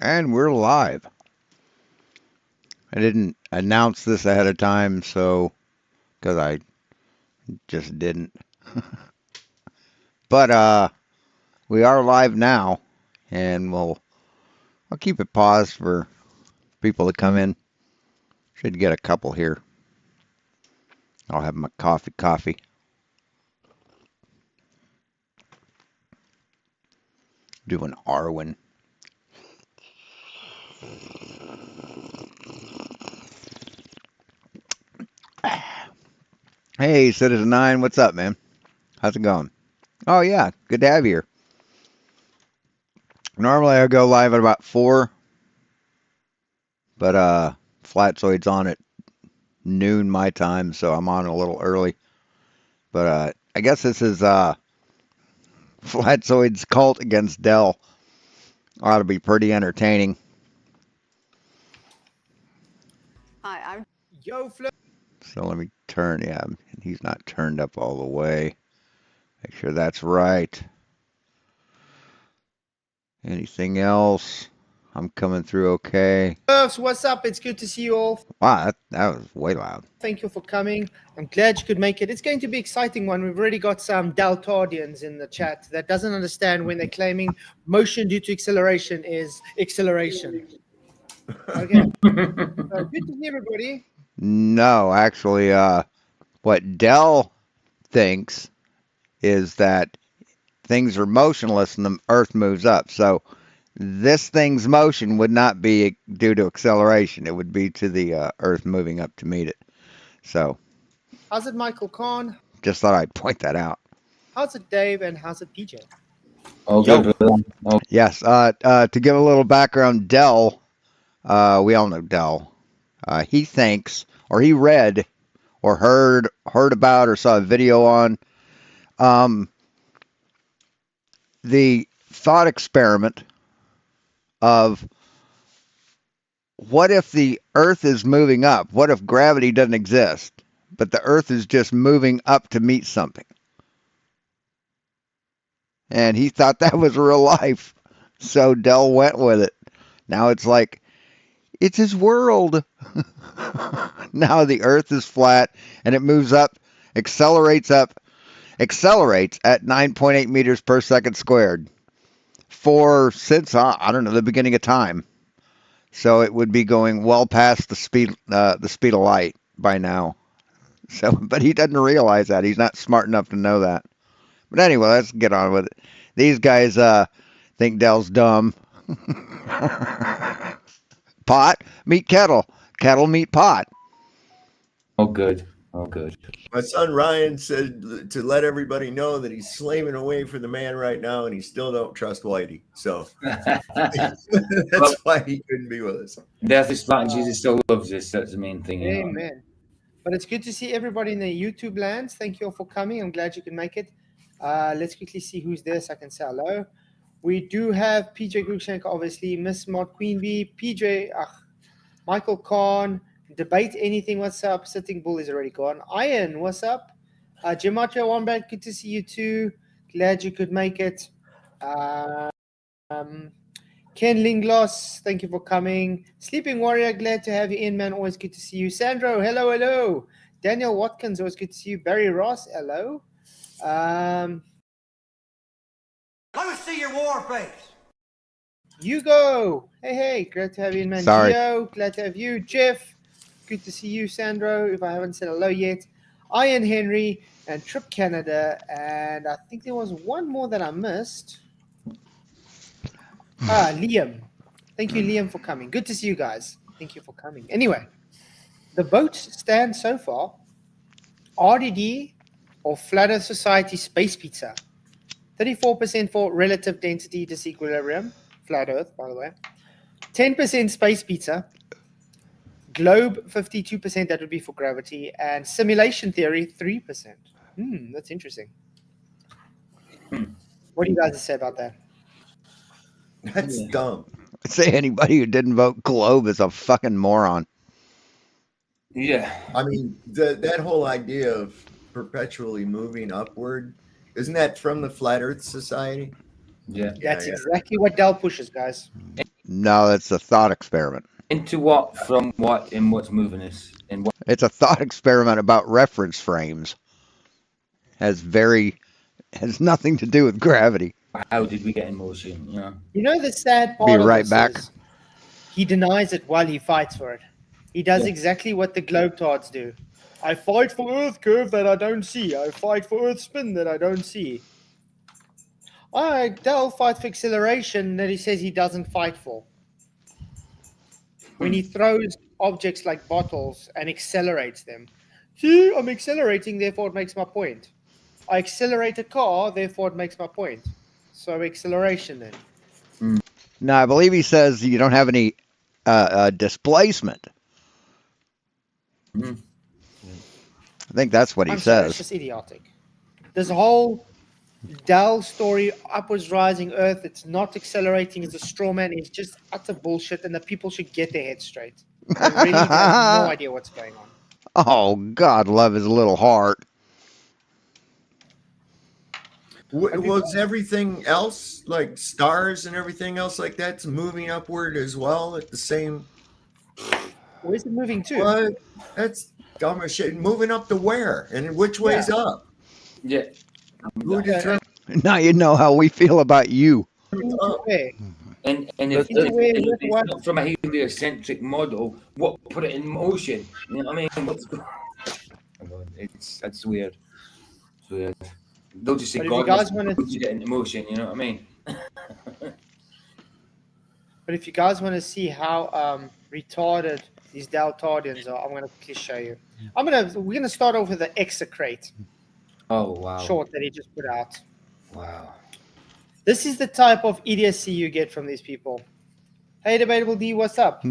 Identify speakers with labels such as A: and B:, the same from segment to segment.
A: And we're live. I didn't announce this ahead of time, so because I just didn't. But we are live now, and I'll keep it paused for people to come in. Should get a couple here. I'll have my coffee. Doing Arwen. Hey, Citizen 9, what's up, man? How's it going? Oh, yeah, good to have you here. Normally I go live at about 4, but Flatzoid's on at noon my time, so I'm on a little early. But I guess this is Flatzoid's cult against Dell. Ought to be pretty entertaining.
B: Hi, I'm
C: Yo, Flo.
A: So let me turn. Yeah, he's not turned up all the way. Make sure that's right. Anything else? I'm coming through okay.
C: What's up? It's good to see you all.
A: Wow, that was way loud.
C: Thank you for coming. I'm glad you could make it. It's going to be an exciting one. We've already got some Daltardians in the chat that doesn't understand when they're claiming motion due to acceleration is acceleration. Okay. So good to see everybody.
A: No, actually, what Dell thinks is that things are motionless and the Earth moves up. So this thing's motion would not be due to acceleration. It would be to the Earth moving up to meet it. So
C: How's it, Michael Kahn?
A: just thought I'd point that out.
C: How's it, Dave? And how's it, PJ?
D: Oh, good. Oh.
A: Yes. To give a little background, Dell, we all know Dell. He thinks, or he read, or heard about, or saw a video on the thought experiment of what if the Earth is moving up? What if gravity doesn't exist, but the Earth is just moving up to meet something? And he thought that was real life. So Dell went with it. Now it's like, it's his world. Now the Earth is flat and it moves up, accelerates at 9.8 meters per second squared since I don't know, the beginning of time. So it would be going well past the speed of light by now. So, but he doesn't realize that. He's not smart enough to know that. But anyway, let's get on with it. These guys think Dell's dumb. Pot meet kettle. Kettle meet pot.
D: Oh, good. Oh, good.
E: My son Ryan said to let everybody know that he's slaving away for the man right now, and he still don't trust Whitey. So that's why he couldn't be with us.
D: Death is flat and Jesus still loves us. That's the main thing. You know?
C: Amen. But it's good to see everybody in the YouTube lands. Thank you all for coming. I'm glad you could make it. Let's quickly see who's there so I can say hello. We do have PJ Cruikshank, obviously, Miss Smart Queen Bee, PJ, Michael Kahn, Debate Anything, what's up? Sitting Bull is already gone. Iron, what's up? Gematria Wombat, good to see you too. Glad you could make it. Ken Lingloss, thank you for coming. Sleeping Warrior, glad to have you in, man. Always good to see you. Sandro, hello. Daniel Watkins, always good to see you. Barry Ross, hello.
F: Let me see your war face.
C: Hugo, hey, glad to have you in, man.
A: Sorry.
C: Gio, glad to have you. Jeff, good to see you. Sandro, if I haven't said hello yet. Ian Henry and Trip Canada, and I think there was one more that I missed. Liam. Thank you, Liam, for coming. Good to see you guys. Thank you for coming. Anyway, the vote stands so far. RDD or Flat Earth Society Space Pizza. 34% for relative density disequilibrium. Flat Earth, by the way. 10% Space Pizza. Globe, 52%, that would be for gravity. And simulation theory, 3%. That's interesting. What do you guys say about that?
E: That's dumb.
A: I'd say anybody who didn't vote Globe is a fucking moron.
D: Yeah.
E: I mean, that whole idea of perpetually moving upward, isn't that from the Flat Earth Society?
D: Yeah.
C: That's exactly what Dell pushes, guys.
A: No, that's a thought experiment.
D: Into what? From what? In what's moving us? In what?
A: It's a thought experiment about reference frames. Has nothing to do with gravity.
D: How did we get in motion? You know.
C: You know the sad part
A: Be
C: of
A: right
C: this
A: back.
C: is he denies it while he fights for it. He does exactly what the globetrotters do. I fight for Earth curve that I don't see. I fight for Earth spin that I don't see. Dell fights for acceleration that he says he doesn't fight for. When he throws objects like bottles and accelerates them. See, I'm accelerating, therefore it makes my point. I accelerate a car, therefore it makes my point. So acceleration then.
A: No, I believe he says you don't have any displacement.
D: Mhm.
A: I think that's what he
C: I'm sorry, it's
A: says.
C: just idiotic. This whole Dell story, upwards rising Earth, it's not accelerating, it's a straw man, it's just utter bullshit, and the people should get their heads straight. They really have no idea what's going on.
A: Oh, God love his little heart.
E: Was everything else, like stars and everything else like that's moving upward as well at the same?
C: Where's it moving to?
E: What? That's dumb as shit. Moving up to where? And which way's up?
D: Yeah.
E: Who determines?
A: Now you know how we feel about you.
C: Where?
D: And if it's not from a heliocentric model, what put it in motion? You know what I mean? That's weird. It's weird. They'll just say
C: But if you
D: God
C: guys
D: must
C: wanna-
D: put it into motion. You know what I mean?
C: But if you guys want to see how retarded these Deltardians are, I'm going to quickly show you. We're going to start off with the execrate
D: Oh wow!
C: short that he just put out.
D: Wow.
C: This is the type of idiocy you get from these people. Hey, Debatable D, what's up?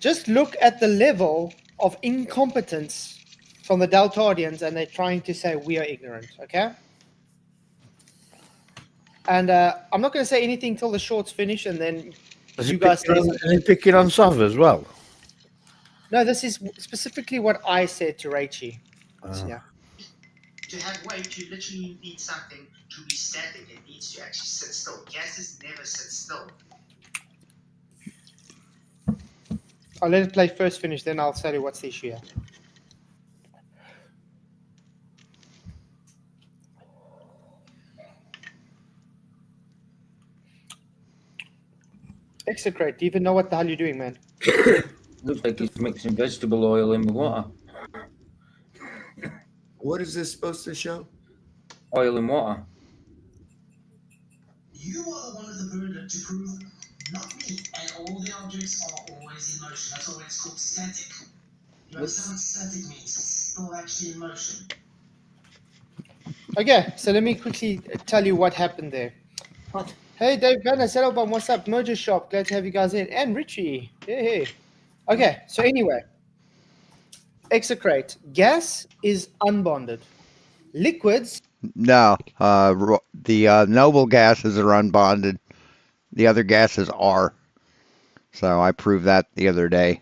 C: Just look at the level of incompetence from the Deltardians, and they're trying to say we are ignorant, okay? And I'm not going to say anything till the shorts finish, and then you guys say something.
G: And picking on Sov as well.
C: No, this is specifically what I said to Raichi. Yeah.
H: To have weight, you literally need something to be static. It needs to actually sit still. Gases never sit still.
C: I'll let it play first finish, then I'll tell you what's the issue here. Execrate, do you even know what the hell you're doing, man?
D: Looks like he's mixing vegetable oil in with water.
E: What is this supposed to show?
D: Oil and water.
H: You are the one with the burden to prove, not me. And all the objects are always in motion. That's why it's called static. You understand what static means? It's still actually in motion.
C: Okay, so let me quickly tell you what happened there.
D: What?
C: Hey, Dave Gunner, Saddlebum, what's up? Mojo Shop, glad to have you guys in. And Richie, hey. Okay, so anyway, execrate. Gas is unbonded. Liquids,
A: No, the noble gases are unbonded. The other gases are. So I proved that the other day.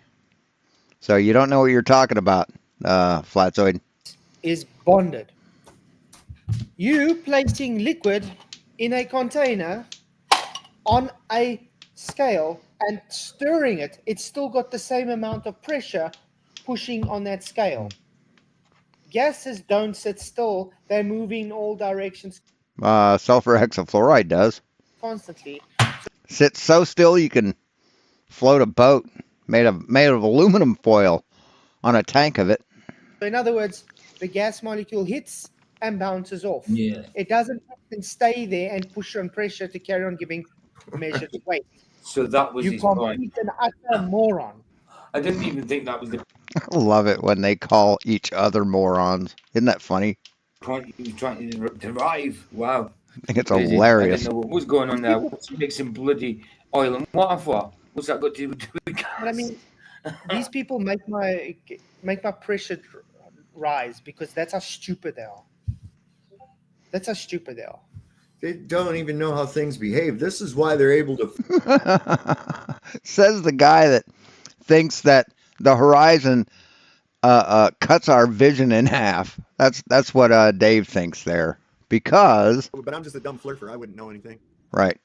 A: So you don't know what you're talking about, Flatzoid.
C: is bonded. You placing liquid in a container on a scale and stirring it, it's still got the same amount of pressure pushing on that scale. Gases don't sit still, they move in all directions
A: Sulfur hexafluoride does.
C: constantly.
A: Sits so still you can float a boat made of aluminum foil on a tank of it.
C: So in other words, the gas molecule hits and bounces off.
D: Yeah.
C: It doesn't stay there and push on pressure to carry on giving measured weight.
D: So that was
C: You
D: his point.
C: complete an utter moron.
D: I didn't even think that was the
A: I love it when they call each other morons. Isn't that funny?
D: point he was trying to derive. Wow.
A: I think it's
D: Crazy. I
A: hilarious.
D: didn't know what was going on there. What's he mixing bloody oil and water for? What's that got to do with gas?
C: But I mean, these people make my pressure rise because that's how stupid they are. That's how stupid they are.
E: They don't even know how things behave. This is why they're able to.
A: Says the guy that thinks that the horizon cuts our vision in half. That's what Dave thinks there. Because
E: But I'm just a dumb flirter. I wouldn't know anything.
A: right.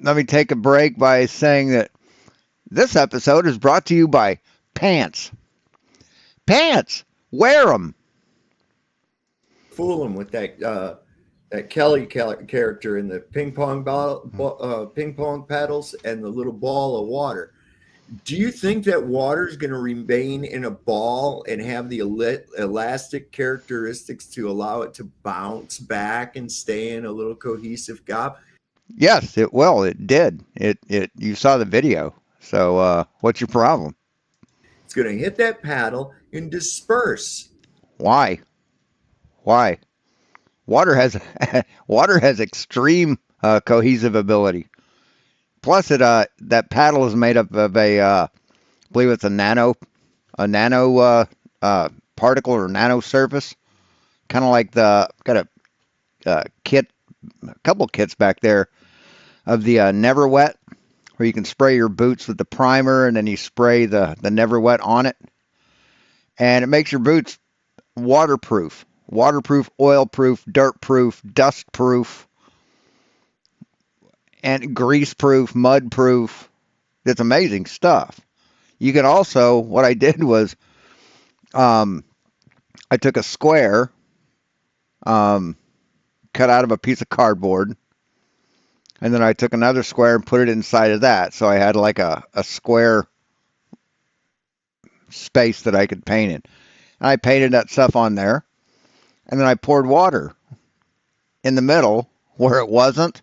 A: let me take a break by saying that this episode is brought to you by pants. Pants. Wear them.
E: Fool him with that Kelly character in the ping pong ping pong paddles and the little ball of water. Do you think that water is going to remain in a ball and have the elastic characteristics to allow it to bounce back and stay in a little cohesive gob?
A: Yes, it will. It did. It. You saw the video. So what's your problem?
E: It's going to hit that paddle and disperse.
A: Why? Why? Water has extreme cohesive ability. Plus, that paddle is made up of I believe it's a nano particle or nano surface, kind of like got a couple kits back there of the Never Wet, where you can spray your boots with the primer and then you spray the Never Wet on it, and it makes your boots waterproof, oil-proof, dirt-proof, dust-proof, and grease-proof, mud-proof. It's amazing stuff. You can also, what I did was, I took a square, cut out of a piece of cardboard, and then I took another square and put it inside of that. So I had like a square space that I could paint in. And I painted that stuff on there. And then I poured water in the middle where it wasn't.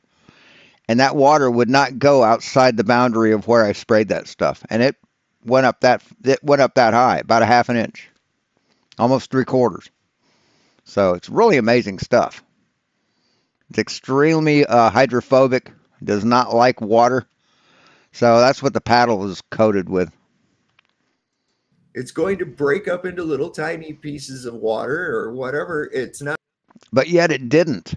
A: And that water would not go outside the boundary of where I sprayed that stuff. And it went up that high, about a half an inch, almost 3/4. So it's really amazing stuff. It's extremely hydrophobic, does not like water. So that's what the paddle is coated with.
E: It's going to break up into little tiny pieces of water or whatever. It's not.
A: But yet it didn't.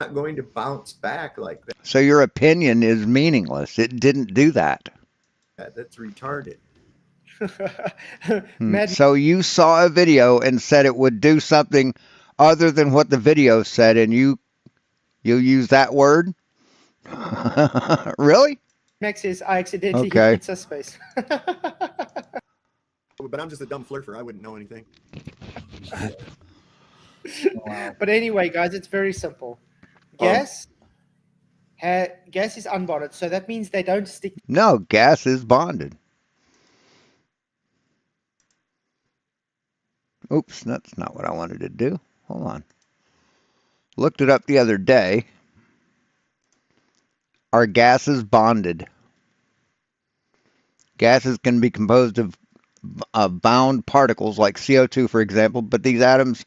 E: Not going to bounce back like that.
A: So your opinion is meaningless. It didn't do that.
E: That's retarded.
A: So you saw a video and said it would do something other than what the video said, and you use that word? Really?
C: Max says, I accidentally
A: Okay.
C: hit pizza space.
E: But I'm just a dumb flirter. I wouldn't know anything.
C: But anyway, guys, it's very simple. Gas is unbonded, so that means they don't stick.
A: No, gas is bonded. Oops, that's not what I wanted to do. Hold on. Looked it up the other day. Are gases bonded? Gases can be composed of bound particles like CO2, for example, but these atoms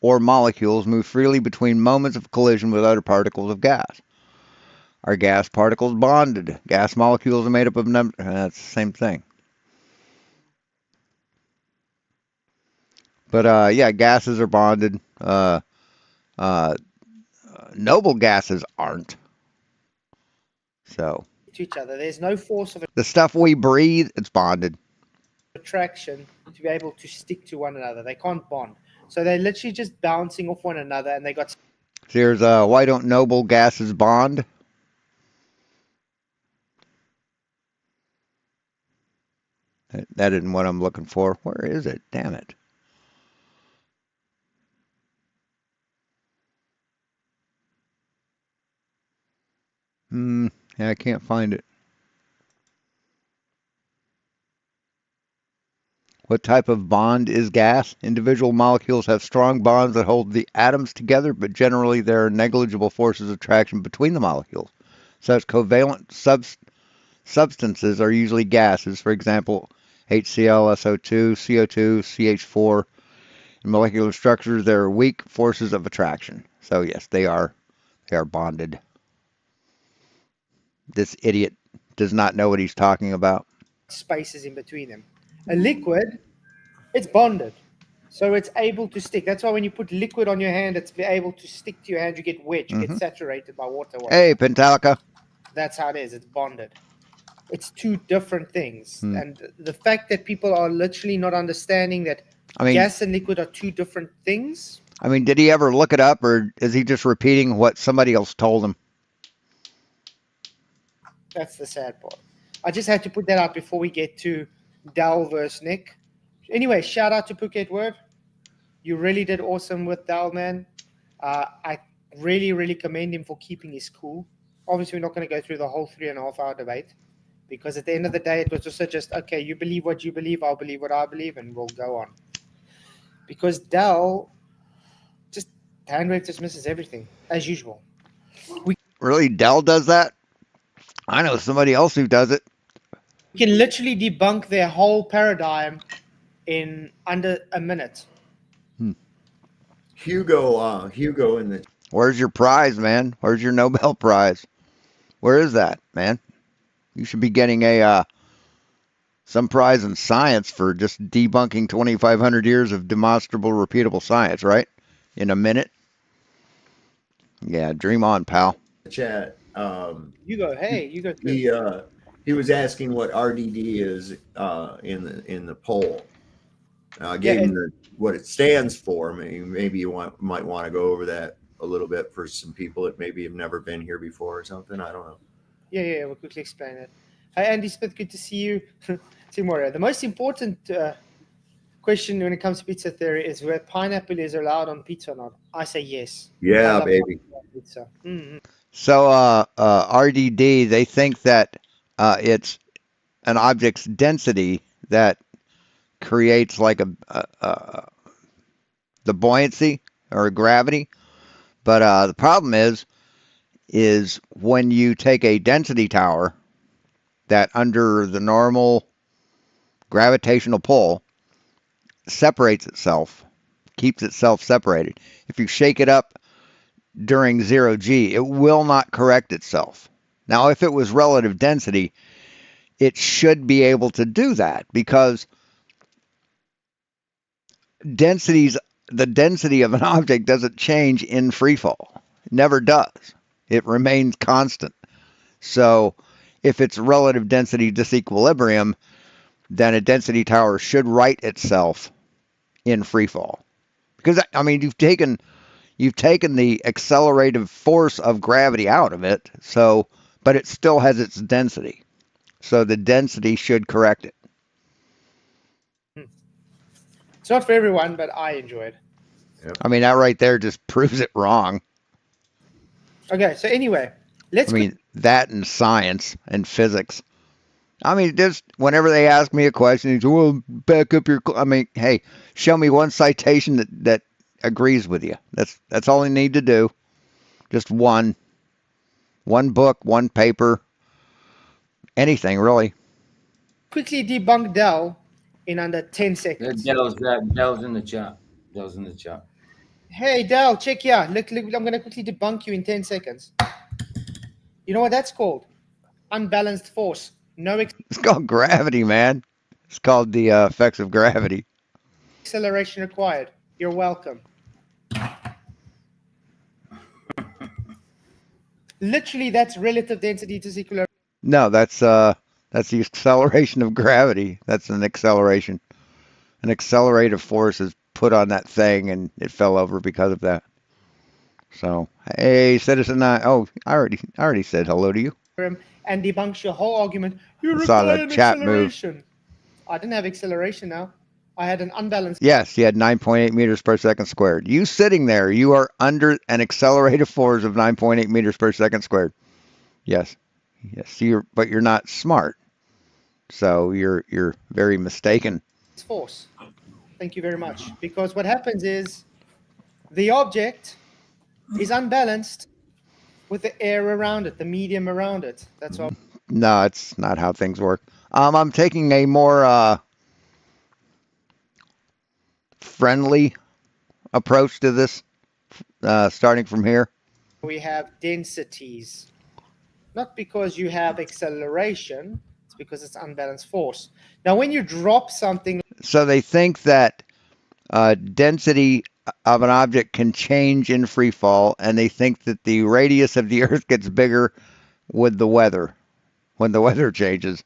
A: or molecules move freely between moments of collision with other particles of gas. Are gas particles bonded? Gas molecules are made up of that's the same thing. But yeah, gases are bonded. Noble gases aren't. So
C: To each other. There's no force of
A: the stuff we breathe, it's bonded.
C: attraction to be able to stick to one another. They can't bond. So they're literally just bouncing off one another, and they got.
A: So here's why don't noble gases bond? That isn't what I'm looking for. Where is it? Damn it. Yeah, I can't find it. What type of bond is gas? Individual molecules have strong bonds that hold the atoms together, but generally there are negligible forces of attraction between the molecules. Such covalent substances are usually gases, for example, HCl, SO2, CO2, CH4. In molecular structures, there are weak forces of attraction. So yes, they are bonded. This idiot does not know what he's talking about.
C: Spaces in between them. A liquid, it's bonded, so it's able to stick. That's why when you put liquid on your hand, it's able to stick to your hand. You get wet, you get saturated by water.
A: Hey, Pentalica.
C: That's how it is. It's bonded. It's two different things, and the fact that people are literally not understanding that gas and liquid are two different things.
A: I mean, did he ever look it up, or is he just repeating what somebody else told him?
C: That's the sad part. I just had to put that out before we get to Dal versus Nick. Anyway, shout out to Phuket Word. You really did awesome with Dal, man. I really, really commend him for keeping his cool. Obviously, we're not going to go through the whole 3.5 hour debate because at the end of the day, it was also just, okay, you believe what you believe, I'll believe what I believe, and we'll go on. Because Dal just handwave dismisses everything, as usual.
A: Really, Dell does that? I know somebody else who does it.
C: We can literally debunk their whole paradigm in under a minute.
E: Hugo in the
A: Where's your prize, man? Where's your Nobel Prize? Where is that, man? You should be getting a some prize in science for just debunking 2,500 years of demonstrable, repeatable science, right? In a minute. Yeah, dream on, pal.
E: chat.
C: You go. Hey, you go. Through.
E: He was asking what RDD is in the poll. I gave him what it stands for. Maybe you might want to go over that a little bit for some people that maybe have never been here before or something. I don't know.
C: Yeah, we'll quickly explain it. Hi, Andy Smith. Good to see you. Tomorrow. The most important question when it comes to pizza theory is whether pineapple is allowed on pizza or not. I say yes.
E: Yeah, baby.
C: Pizza. Mm-hmm.
A: So RDD, they think that it's an object's density that creates like the buoyancy or gravity. But the problem is when you take a density tower that under the normal gravitational pull separates itself, keeps itself separated. If you shake it up during 0G, it will not correct itself. Now, if it was relative density, it should be able to do that because the density of an object doesn't change in free fall. It never does. It remains constant. So if it's relative density disequilibrium, then a density tower should right itself in free fall. Because I mean, you've taken the accelerative force of gravity out of it, but it still has its density. So the density should correct it.
C: It's not for everyone, but I enjoy it.
A: Yep. I mean, that right there just proves it wrong.
C: Okay, so anyway,
A: that and science and physics. I mean, just whenever they ask me a question, they say, well, back up your... I mean, hey, show me one citation that agrees with you. That's all you need to do. Just one book, one paper, anything really.
C: Quickly debunk Dell in under 10 seconds.
D: Dell's in the chat. Dell's in the chat.
C: Hey Dell, check here. Look, I'm going to quickly debunk you in 10 seconds. You know what that's called? Unbalanced force.
A: It's called gravity, man. It's called the effects of gravity.
C: Acceleration required. You're welcome. Literally, that's relative density disequilibrium.
A: No, that's the acceleration of gravity. That's an acceleration. An accelerative force is put on that thing, and it fell over because of that. So, hey, citizen, I already said hello to you.
C: And debunks your whole argument. You
A: require an acceleration.
C: Move. I didn't have acceleration now. I had an unbalanced.
A: Yes, you had 9.8 meters per second squared. You sitting there, you are under an accelerative force of 9.8 meters per second squared. Yes, but you're not smart. So you're very mistaken.
C: It's force. Thank you very much. Because what happens is the object is unbalanced with the air around it, the medium around it. That's all.
A: No, it's not how things work. I'm taking a more friendly approach to this, starting from here.
C: We have densities. Not because you have acceleration, it's because it's unbalanced force. Now, when you drop something...
A: So they think that density of an object can change in free fall, and they think that the radius of the Earth gets bigger with the weather, when the weather changes.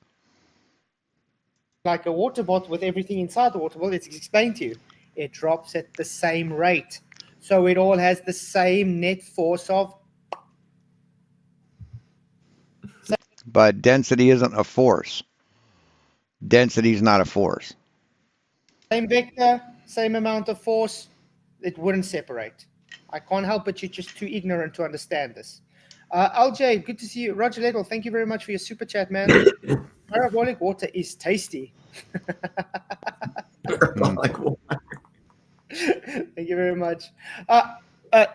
C: Like a water bottle with everything inside the water bottle, it's explained to you. It drops at the same rate. So it all has the same net force of...
A: but density isn't a force. Density is not a force.
C: Same vector, same amount of force, it wouldn't separate. I can't help it. You're just too ignorant to understand this. LJ, good to see you. Roger Lettle, thank you very much for your super chat, man. Parabolic water is tasty.
E: Parabolic water.
C: Thank you very much.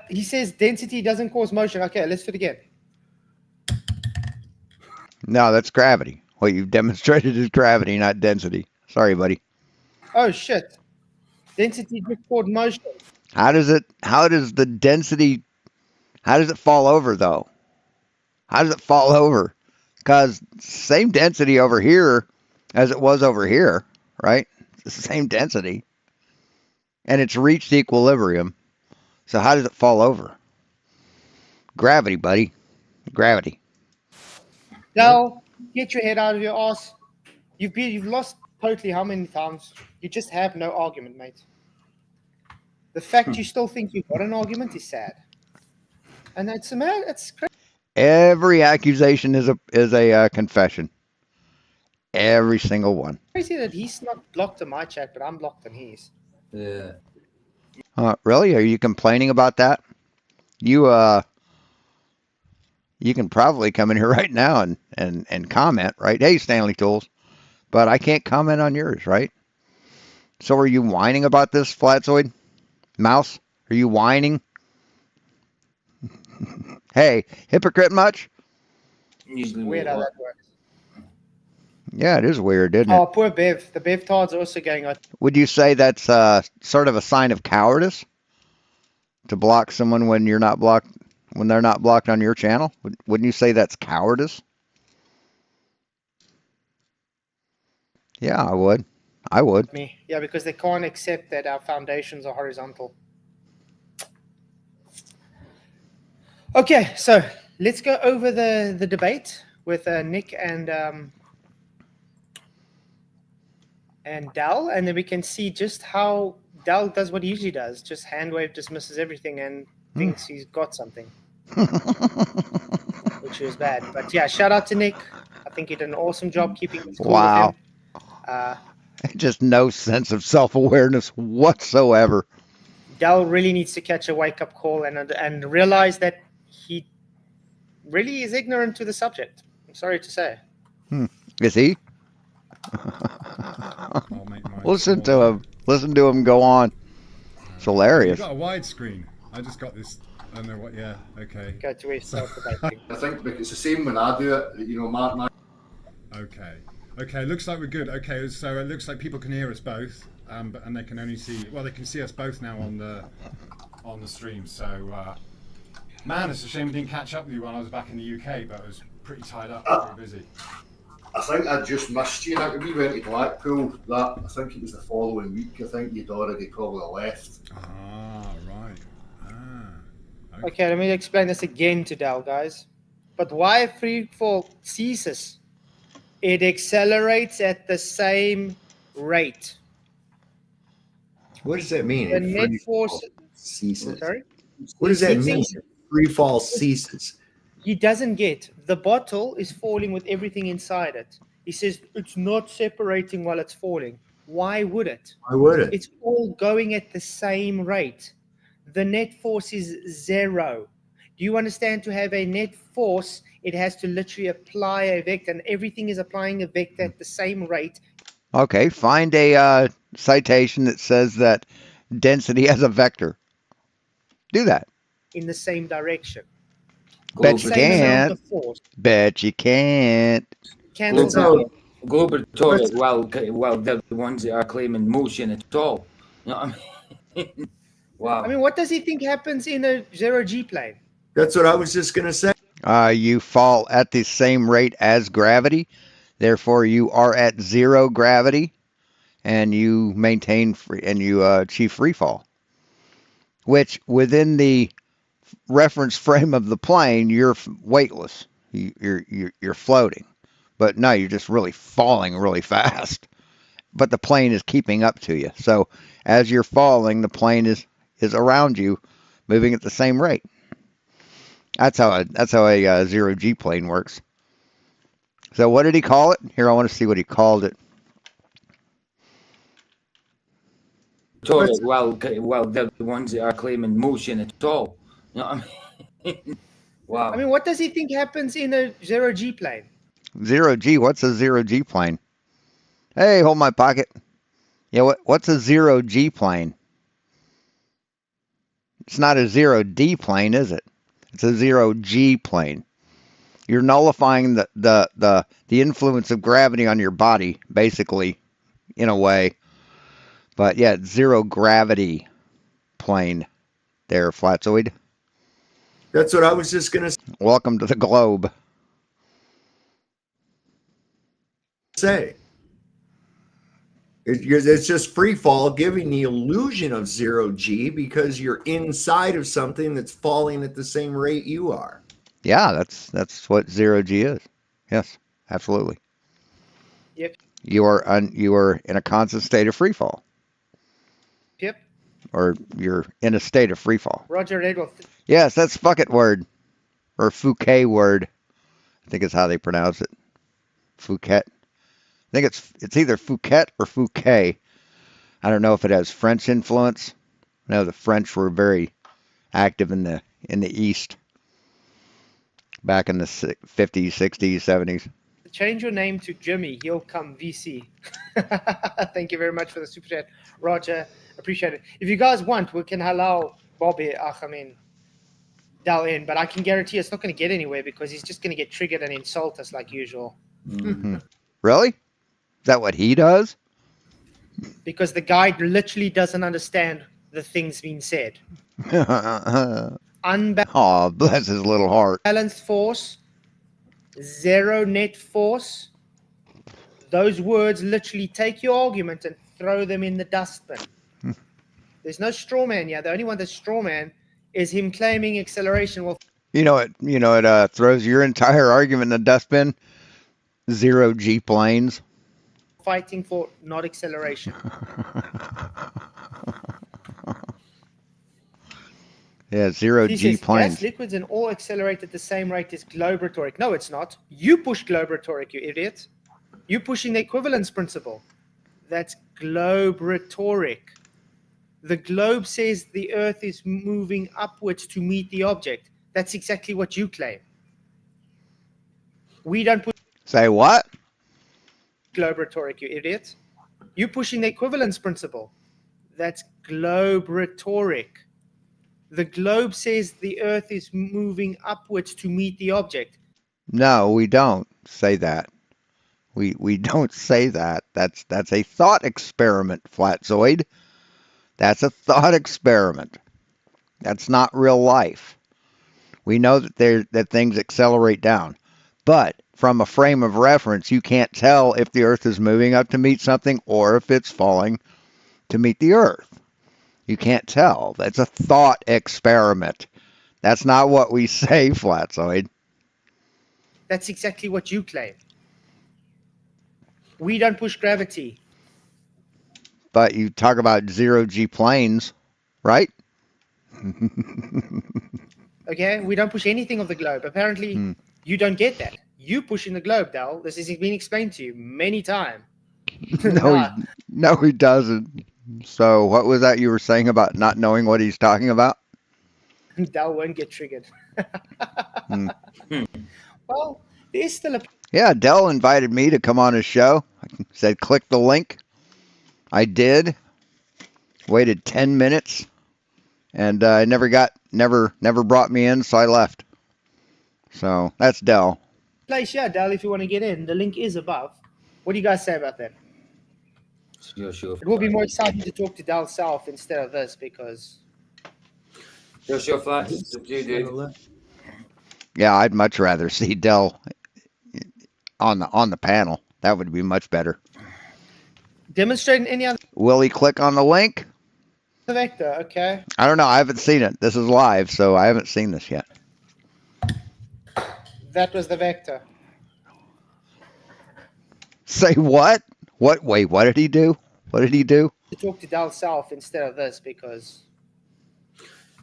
C: He says density doesn't cause motion. Okay, let's do it again.
A: No, that's gravity. What you've demonstrated is gravity, not density. Sorry, buddy.
C: Oh, shit. Density just called motion.
A: How does the density, how does it fall over, though? How does it fall over? Because same density over here as it was over here, right? It's the same density. And it's reached equilibrium. So how does it fall over? Gravity, buddy. Gravity.
C: Now, get your head out of your ass. You've lost totally how many times? You just have no argument, mate. The fact you still think you've got an argument is sad. And it's crazy.
A: Every accusation is a confession. Every single one.
C: Crazy that he's not blocked on my chat, but I'm blocked on his.
D: Yeah.
A: Really? Are you complaining about that? You can probably come in here right now and comment, right? Hey, Stanley Tools. But I can't comment on yours, right? So are you whining about this, Flatzoid? Mouse? Are you whining? Hey, hypocrite much?
D: Usually
C: Weird how that works.
A: Yeah, it is weird, isn't it?
C: Oh, poor Bev. The Bev tards are also going out.
A: Would you say that's sort of a sign of cowardice to block someone when you're not blocked, when they're not blocked on your channel? Wouldn't you say that's cowardice? Yeah, I would. I would.
C: Me. Yeah, because they can't accept that our foundations are horizontal. Okay, so let's go over the debate with Nick and Dal, and then we can see just how Dal does what he usually does, just hand wave dismisses everything and thinks he's got something, which is bad. But yeah, shout out to Nick. I think he did an awesome job keeping this cool
A: Wow.
C: with him.
A: Just no sense of self-awareness whatsoever.
C: Dal really needs to catch a wake-up call and realize that he really is ignorant to the subject. I'm sorry to say.
A: Is he?
G: I'll make mine
A: Listen to
G: smaller.
A: him. Listen to him go on. It's hilarious.
G: You've got a widescreen. I just got this. I don't know what. Yeah. Okay.
C: Go to his self-debating.
I: I think it's the same when I do it. You know, my
G: Okay. Okay. Looks like we're good. Okay. So it looks like people can hear us both, and they can only see. Well, they can see us both now on the stream. So, man, it's a shame we didn't catch up with you when I was back in the UK, but I was pretty tied up, pretty busy.
I: I think I just missed you. Like, we went to Blackpool. That I think it was the following week. I think you'd already probably left.
G: Ah, right. Ah.
C: Okay, let me explain this again to Dal, guys. But why freefall ceases? It accelerates at the same rate.
E: What does that mean?
C: The
E: If
C: net
E: free
C: force.
E: fall ceases.
C: Sorry?
E: What does that
C: He
E: mean?
C: thinks-
E: Free fall ceases.
C: He doesn't get the bottle is falling with everything inside it. He says it's not separating while it's falling. Why would it?
E: Why would it?
C: It's all going at the same rate. The net force is zero. Do you understand? To have a net force, it has to literally apply a vector, and everything is applying a vector at the same rate.
A: Okay, find a citation that says that density has a vector. Do that.
C: In the same direction.
A: Bet you
C: Same amount
A: can't.
C: of force.
A: Bet you can't.
C: Cancels
E: Well,
C: out.
D: Globetrotters, well, they're the ones that are claiming motion at all. You know what I mean? Wow.
C: I mean, what does he think happens in a zero-G plane?
E: That's what I was just gonna say.
A: You fall at the same rate as gravity. Therefore, you are at zero gravity, and you maintain free, and you achieve free fall. Which, within the reference frame of the plane, you're weightless. You're floating, but no, you're just really falling really fast. But the plane is keeping up to you. So as you're falling, the plane is around you, moving at the same rate. That's how a zero G plane works. So what did he call it? Here, I want to see what he called it.
D: Well, they're the ones that are claiming motion at all. You know what I mean? Wow.
C: I mean, what does he think happens in a zero-G plane?
A: Zero G. What's a zero G plane? Hey, hold my pocket. Yeah, what's a zero G plane? It's not a zero D plane, is it? It's a zero G plane. You're nullifying the influence of gravity on your body, basically, in a way. But yeah, it's zero gravity plane there, Flatzoid.
E: That's what I was just going to
A: Welcome to the globe.
E: say. It's just free fall, giving the illusion of zero G because you're inside of something that's falling at the same rate you are.
A: Yeah, that's what zero G is. Yes, absolutely.
C: Yep.
A: You are in a constant state of free fall.
C: Yep.
A: Or you're in a state of free fall.
C: Roger Redwolf.
A: Yes, that's Fouquet word. Or Fouquet word. I think is how they pronounce it. Fouquet. I think it's either Fouquet or Fouquet. I don't know if it has French influence. I know the French were very active in the East back in the 50s, 60s, 70s.
C: Change your name to Jimmy. He'll come VC. Thank you very much for the super chat, Roger. Appreciate it. If you guys want, we can allow Bobby, Dal in, but I can guarantee it's not going to get anywhere because he's just going to get triggered and insult us like usual.
A: Mm-hmm. Really? Is that what he does?
C: Because the guy literally doesn't understand the things being said.
A: Oh, bless his little heart.
C: Unbalanced force, zero net force. Those words literally take your argument and throw them in the dustbin. There's no straw man here. The only one that's straw man is him claiming acceleration will.
A: You know it throws your entire argument in the dustbin. Zero G planes.
C: Fighting for not acceleration.
A: Yeah, zero G planes.
C: Gas, liquids, and all accelerate at the same rate as globe rhetoric. No, it's not. You push globe rhetoric, you idiot. You're pushing the equivalence principle. That's globe rhetoric. The globe says the Earth is moving upwards to meet the object. That's exactly what you claim. We don't push.
A: Say what?
C: Globe rhetoric, you idiot. You're pushing the equivalence principle. That's globe rhetoric. The globe says the Earth is moving upwards to meet the object.
A: No, we don't say that. We don't say that. That's a thought experiment, Flatzoid. That's a thought experiment. That's not real life. We know that things accelerate down, but from a frame of reference, you can't tell if the Earth is moving up to meet something or if it's falling to meet the Earth. You can't tell. That's a thought experiment. That's not what we say, Flatzoid.
C: That's exactly what you claim. We don't push gravity.
A: But you talk about zero G planes, right?
C: Okay, we don't push anything of the globe. Apparently, you don't get that. You pushing the globe, Dal. This has been explained to you many times.
A: No, he doesn't. So what was that you were saying about not knowing what he's talking about?
C: Dal won't get triggered. Well, there's still a...
A: Yeah, Dell invited me to come on his show. I said, click the link. I did. Waited 10 minutes. And I never brought me in, so I left. So that's Dell.
C: Place, yeah, Dal, if you want to get in. The link is above. What do you guys say about that?
D: Sure.
C: It will be more exciting to talk to Dal South instead of this because...
D: Sure, Flat. It's up to you, dude.
A: Yeah, I'd much rather see Dell on the panel. That would be much better.
C: Demonstrating any other
A: Will he click on the link?
C: vector, okay.
A: I don't know. I haven't seen it. This is live, so I haven't seen this yet.
C: That was the vector.
A: Say what? What? Wait, what did he do? What did he do?
C: To talk to Dal South instead of this because...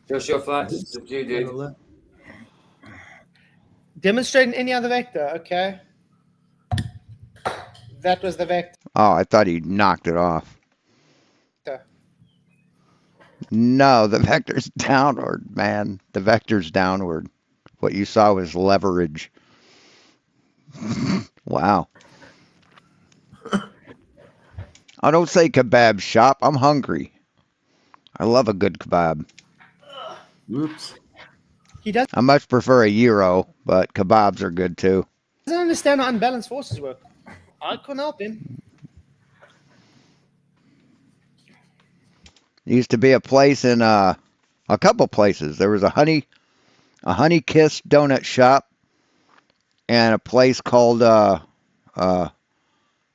D: Sure, Flat. It's up to you, dude.
C: Demonstrating any other vector, okay. That was the vector.
A: Oh, I thought he knocked it off. No, the vector's downward, man. The vector's downward. What you saw was leverage. Wow. I don't say kebab shop. I'm hungry. I love a good kebab.
E: Oops.
C: He doesn't
A: I much prefer a gyro, but kebabs are good too.
C: understand how unbalanced forces work. I couldn't help him.
A: There used to be a place in a couple places. There was a honey kiss donut shop and a place called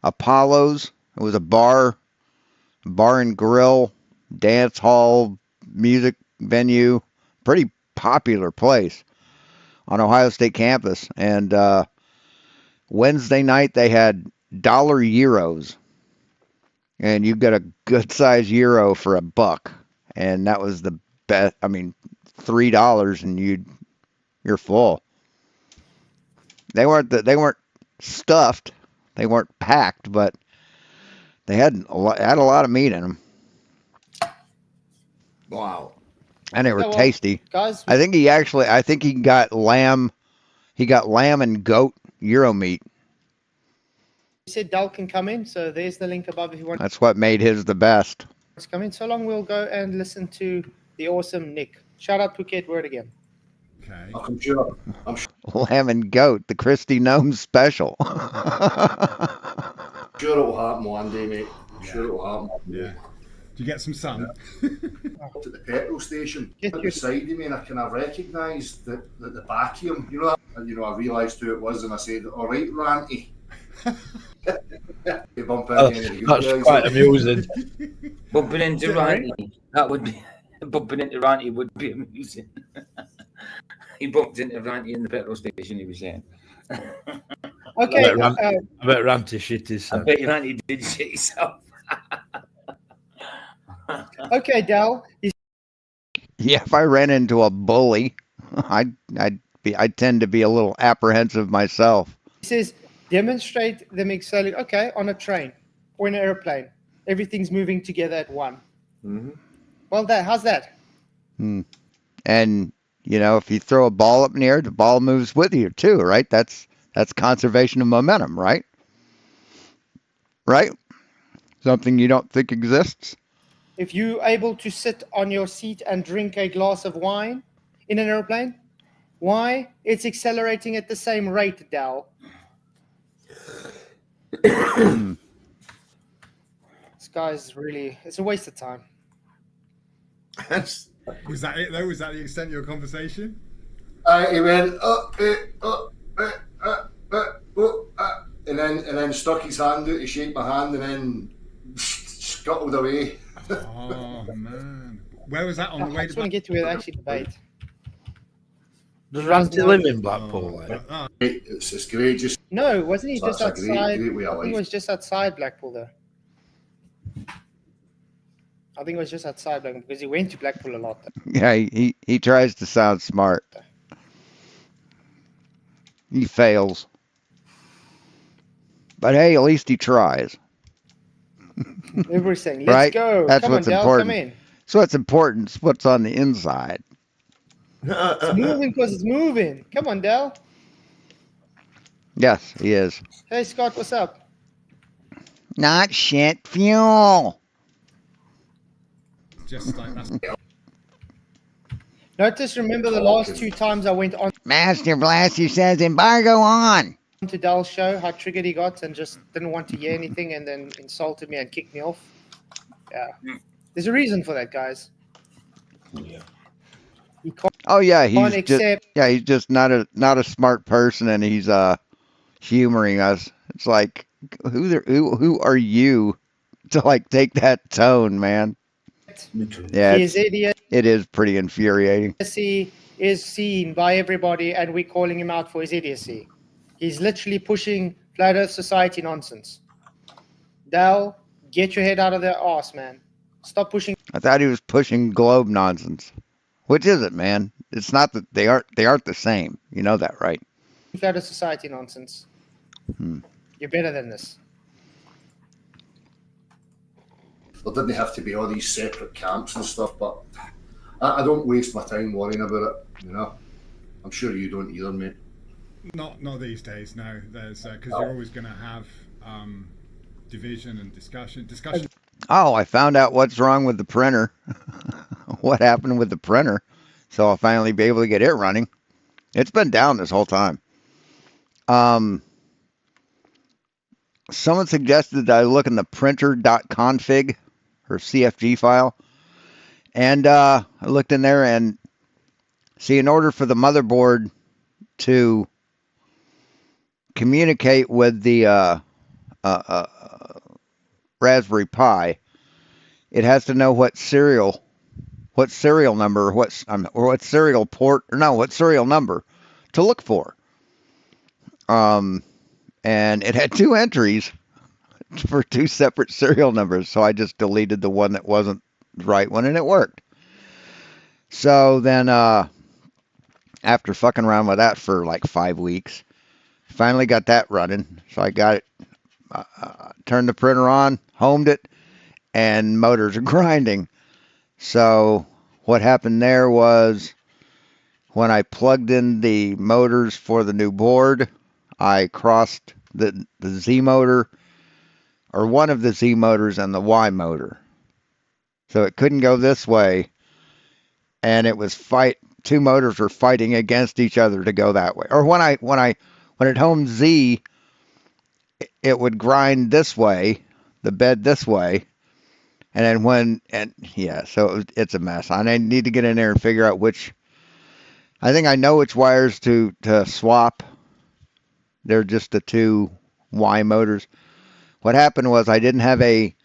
A: Apollo's. It was a bar and grill, dance hall, music venue, pretty popular place on Ohio State campus. And Wednesday night they had dollar gyros, and you got a good size gyro for $1, and that was the best. I mean, $3 and you're full. They weren't stuffed, they weren't packed, but they had a lot of meat in them,
E: Wow.
A: and they were
C: Yeah, well,
A: tasty.
C: Guys,
A: I think he got lamb. He got lamb and goat gyro meat.
C: we said Dal can come in, so there's the link above if you want
A: That's what made his the best.
C: to come in. So long, we'll go and listen to the awesome Nick. Shout out Phuket Word again.
G: Okay.
I: I'm sure.
A: Lamb and goat, the Christy Gnome special.
I: Sure it'll happen one day, mate. I'm
G: Yeah.
I: sure it'll happen.
G: Yeah. Do you get some sun?
I: Up at the petrol station,
C: Get
I: at
C: your-
I: the side of me, and I kind of recognised the back of him. You know, and I realised who it was, and I said, "All right, Ranty." You bump into any of you
J: That's
I: guys.
J: quite amusing.
D: Bumping into Ranty, that would be bumping into Ranty would be amusing. He bumped into Ranty in the petrol station. He was saying,
C: Okay,
J: I bet Ranty shit his
D: "I
J: son.
D: bet Ranty did shit himself."
C: okay, Dal. He
A: Yeah, if I ran into a bully, I'd tend to be a little apprehensive myself.
C: says demonstrate them excelling. Okay, on a train or in an airplane, everything's moving together at one.
E: Mm-hmm.
C: Well, how's that?
A: And if you throw a ball up in the air, the ball moves with you too, right? That's conservation of momentum, right? Right? Something you don't think exists.
C: If you're able to sit on your seat and drink a glass of wine in an airplane, why? It's accelerating at the same rate, Dal. This guy's really, it's a waste of time.
E: That's
G: Was that it though? Was that the extent of your conversation?
I: He went, and then stuck his hand out to shake my hand, and then scuttled away.
G: Oh man. Where was that on the
C: I
G: way
C: just
G: to
C: want to get to where they actually debate.
J: Does Ranty live in Blackpool? Then?
G: Oh,
I: It's great. Just
C: No, wasn't he just
I: that's a great,
C: outside?
I: great way of
C: I think it
I: life.
C: was just outside Blackpool, though. I think it was just outside Blackpool because he went to Blackpool a lot.
A: Yeah, he tries to sound smart. He fails. But hey, at least he tries.
C: Everybody's saying, "Let's
A: Right?
C: go!
A: That's
C: Come on,
A: what's
C: Dal,
A: important.
C: come in."
A: So what's important is what's on the inside.
C: It's moving because it's moving. Come on, Dal.
A: Yes, he is.
C: Hey, Scott, what's up?
A: Not shit fuel.
G: just like that's
C: Notice, remember the last 2 times I went on
A: Master Blaster says embargo on.
C: to Dal's show, how triggered he got and just didn't want to hear anything and then insulted me and kicked me off. Yeah. There's a reason for that, guys. He can't
A: Oh yeah, he's
C: accept
A: just not a smart person, and he's humoring us. It's like who are you to like take that tone, man? Yeah,
C: his idiocy
A: it is pretty infuriating.
C: is seen by everybody and we're calling him out for his idiocy. He's literally pushing flat earth society nonsense. Dal, get your head out of their ass, man. Stop pushing
A: I thought he was pushing globe nonsense. Which is it, man? It's not that they aren't the same. You know that, right?
C: flat earth society nonsense. You're better than this.
I: there didn't have to be all these separate camps and stuff. But I don't waste my time worrying about it. You know, I'm sure you don't either, mate.
G: Not these days. No, there's because you're always going to have division and discussion.
A: Oh, I found out what's wrong with the printer. What happened with the printer? So I'll finally be able to get it running. It's been down this whole time. Someone suggested that I look in the printer.config or CFG file. And I looked in there and see, in order for the motherboard to communicate with the Raspberry Pi, it has to know what serial number, what serial port, or no, what serial number to look for. And it had 2 entries for 2 separate serial numbers, so I just deleted the one that wasn't the right one, and it worked. So then, after fucking around with that for like 5 weeks, finally got that running. So I got it, turned the printer on, homed it, and motors are grinding. So what happened there was, when I plugged in the motors for the new board, I crossed the Z motor, or one of the Z motors, and the Y motor. So it couldn't go this way, and it was 2 motors were fighting against each other to go that way. Or when it homed Z, it would grind this way, the bed this way, and then so it's a mess. I need to get in there and figure out which. I think I know which wires to swap. They're just the 2 Y motors. What happened was I didn't have a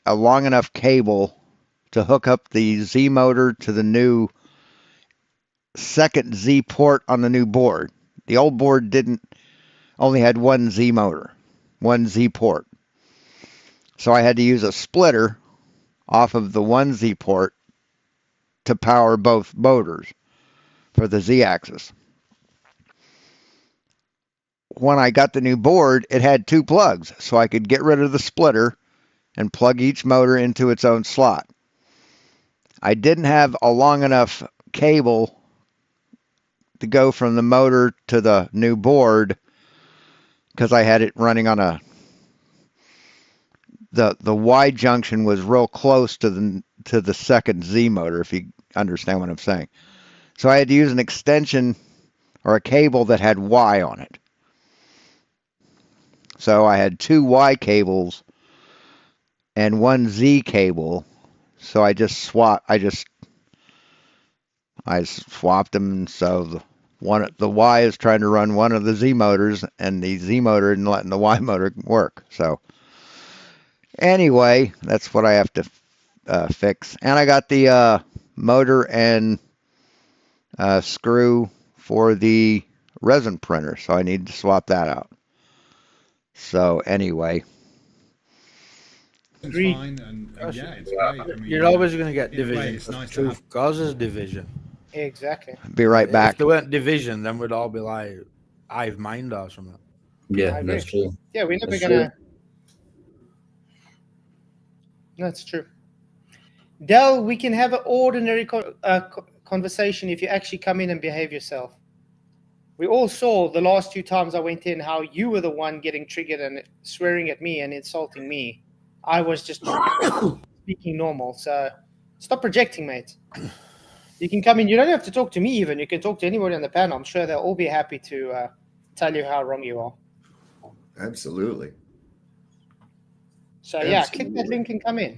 A: long enough cable to hook up the Z motor to the new second Z port on the new board. The old board only had 1 Z motor, 1 Z port. So I had to use a splitter off of the 1 Z port to power both motors for the Z axis. When I got the new board, it had 2 plugs, so I could get rid of the splitter and plug each motor into its own slot. I didn't have a long enough cable to go from the motor to the new board because I had it running on the Y junction was real close to the second Z motor, if you understand what I'm saying. So I had to use an extension or a cable that had Y on it. So I had 2 Y cables and 1 Z cable. So I swapped them. So the Y is trying to run one of the Z motors, and the Z motor isn't letting the Y motor work. So anyway, that's what I have to fix. And I got the motor and screw for the resin printer, so I need to swap that out. So anyway,
G: It's fine, and yeah, it's great. I mean,
J: You're always going to get
G: in a way,
J: division.
G: it's nice to
J: Truth
G: have.
J: causes division.
C: Exactly.
A: be right back.
J: If there weren't division, then we'd all be like hive mind or something.
D: Yeah,
C: I
D: that's
C: agree.
D: true.
C: Yeah, we're never
D: That's
C: gonna. That's true. Del, we can have an ordinary conversation if you actually come in and behave yourself. We all saw the last 2 times I went in how you were the one getting triggered and swearing at me and insulting me. I was just speaking normal. So stop projecting, mate. You can come in. You don't have to talk to me even. You can talk to anybody on the panel. I'm sure they'll all be happy to tell you how wrong you are.
E: Absolutely.
C: So yeah, click that link and come in.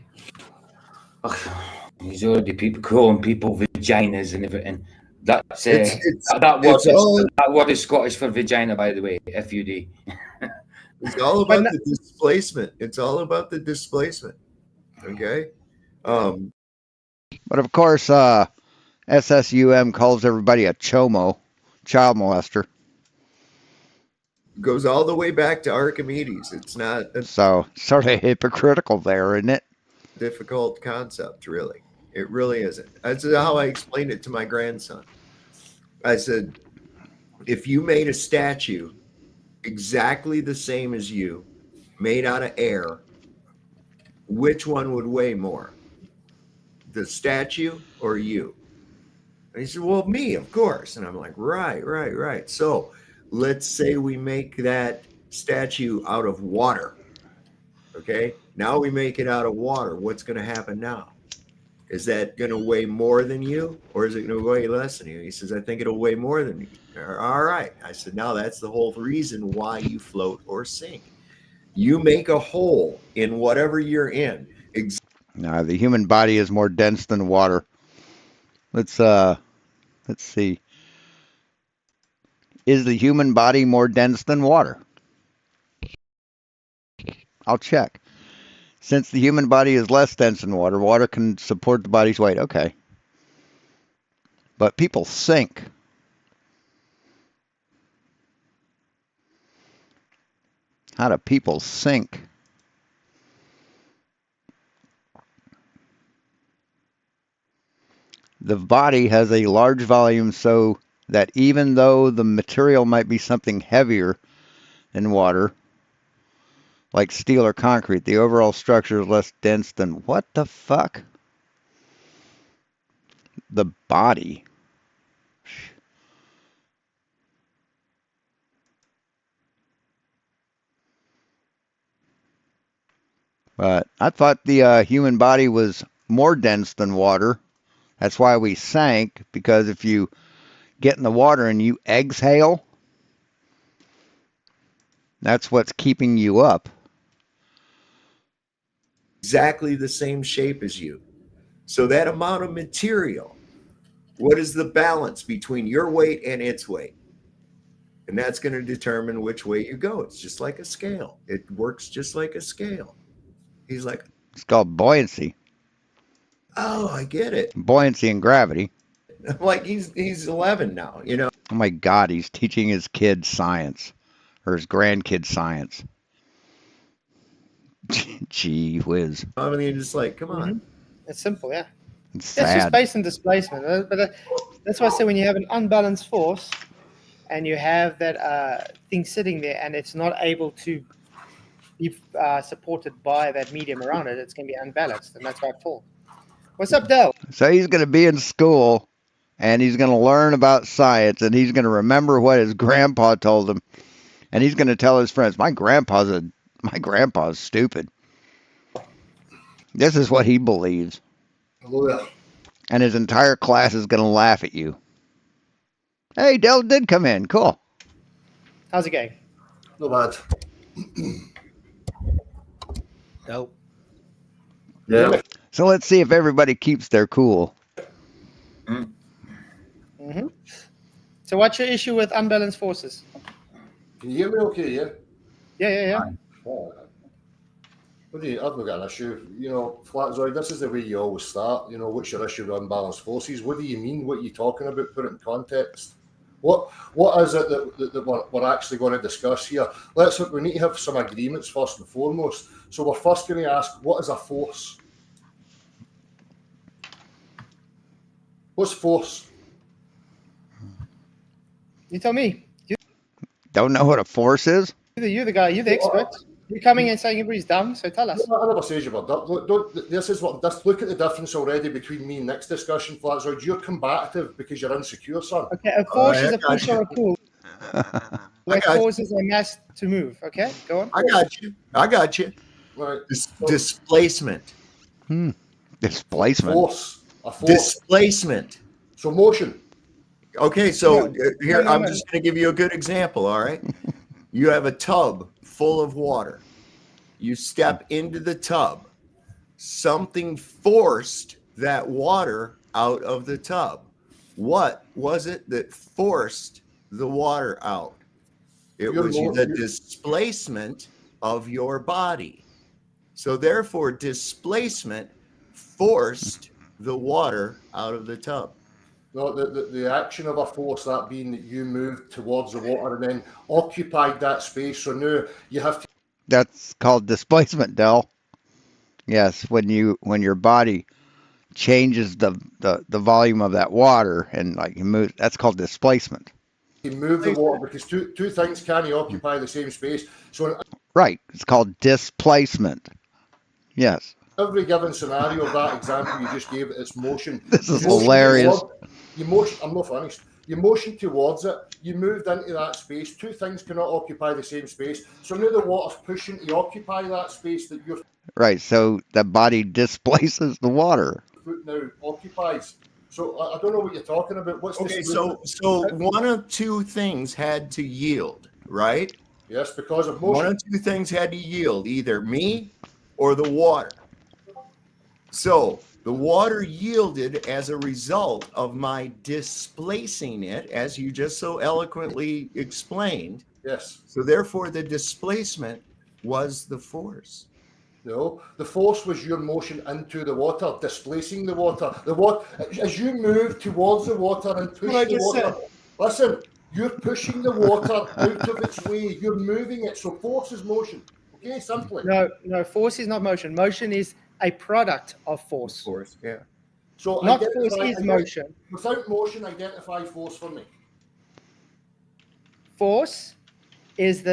D: There's already people calling people vaginas and everything. That's that word is Scottish for vagina, by the way. FUD.
E: It's all about the displacement. It's all about the displacement. Okay.
A: But of course, SSUM calls everybody a chomo, child molester.
E: Goes all the way back to Archimedes. It's not a
A: So sort of hypocritical there, isn't it?
E: difficult concept, really. It really isn't. That's how I explained it to my grandson. I said, if you made a statue exactly the same as you, made out of air, which one would weigh more? The statue or you? And he said, well, me, of course. And I'm like, right. So let's say we make that statue out of water. Okay. Now we make it out of water. What's going to happen now? Is that going to weigh more than you, or is it going to weigh less than you? He says, I think it'll weigh more than you. All right. I said, now that's the whole reason why you float or sink. You make a hole in whatever you're in.
A: No, the human body is more dense than water. Let's see. Is the human body more dense than water? I'll check. Since the human body is less dense than water, water can support the body's weight. Okay. But people sink. How do people sink? The body has a large volume so that even though the material might be something heavier than water, like steel or concrete, the overall structure is less dense than what the fuck? The body. But I thought the human body was more dense than water. That's why we sank, because if you get in the water and you exhale, that's what's keeping you up.
E: Exactly the same shape as you. So that amount of material, what is the balance between your weight and its weight? And that's going to determine which way you go. It's just like a scale. It works just like a scale. He's like,
A: it's called buoyancy.
E: Oh, I get it.
A: Buoyancy and gravity.
E: I'm like, he's 11 now, you know.
A: Oh my God, he's teaching his kids science, or his grandkids science. Gee whiz.
E: I mean, you're just like, come on.
C: It's simple, yeah.
A: It's
C: It's just
A: sad.
C: space and displacement. But that's why I say when you have an unbalanced force and you have that thing sitting there and it's not able to be supported by that medium around it, it's going to be unbalanced, and that's why it falls. What's up, Dell?
A: So he's going to be in school, and he's going to learn about science, and he's going to remember what his grandpa told him, and he's going to tell his friends, my grandpa's stupid. This is what he believes.
I: Hello there.
A: And his entire class is going to laugh at you. Hey, Dell did come in. Cool.
C: How's it going?
I: Not bad.
J: Nope.
D: Yeah.
A: So let's see if everybody keeps their cool.
C: Mm-hmm. So what's your issue with unbalanced forces?
I: Can you hear me okay, yeah?
C: Yeah.
I: Oh, what do you, I've not got an issue. You know, Flatzoid, this is the way you always start. You know, what's your issue with unbalanced forces? What do you mean? What are you talking about? Put it in context. What is it that we're actually going to discuss here? We need to have some agreements first and foremost. So we're first going to ask, what is a force? What's force?
C: You tell me.
A: Don't know what a force is?
C: You're the guy. You're the expert. You're coming and saying everybody's dumb, so tell us.
I: I never said you were dumb. Look, look at the difference already between me and Nick's discussion, Flatzoid. You're combative because you're insecure, son.
C: Okay, a force is a
E: got
C: push or a pull. That causes a mass to move. Okay, go on.
E: I got you.
I: Right.
E: Displacement.
A: Displacement.
I: Force. A force.
E: Displacement.
I: So motion.
E: Okay, so here,
C: No.
E: I'm just going to give you a good example, all right? You have a tub full of water. You step into the tub. Something forced that water out of the tub. What was it that forced the water out? It was the displacement of your body. So therefore, displacement forced the water out of the tub.
I: No, the action of a force, that being that you moved towards the water and then occupied that space. So now you have to.
A: That's called displacement, Del. Yes, when your body changes the volume of that water and like you move, that's called displacement.
I: Move the water because two things can't occupy the same space. So
A: Right. It's called displacement. Yes.
I: Every given scenario of that example you just gave, it's motion.
A: This is
I: You motion
A: hilarious.
I: you motion. I'm not finished. You motion towards it. You moved into that space. Two things cannot occupy the same space. So now the water's pushing to occupy that space that your
A: Right. So the body displaces the water.
I: foot now occupies. So I don't know what you're talking about. What's
E: Okay,
I: this?
E: so one of two things had to yield, right?
I: Yes, because of
E: One
I: motion.
E: of two things had to yield, either me or the water. So the water yielded as a result of my displacing it, as you just so eloquently explained.
I: Yes.
E: So therefore, the displacement was the force.
I: No, the force was your motion into the water, displacing the water. The water, as you move towards the water and push
C: What I
I: the
C: just
I: water.
C: said.
I: Listen, you're pushing the water out of its way. You're moving it. So force is motion. Okay, simply.
C: No, force is not motion. Motion is a product of force.
E: Force, yeah.
I: So
C: Not
I: identify-
C: force is motion.
I: Without motion, identify force for me.
C: Force is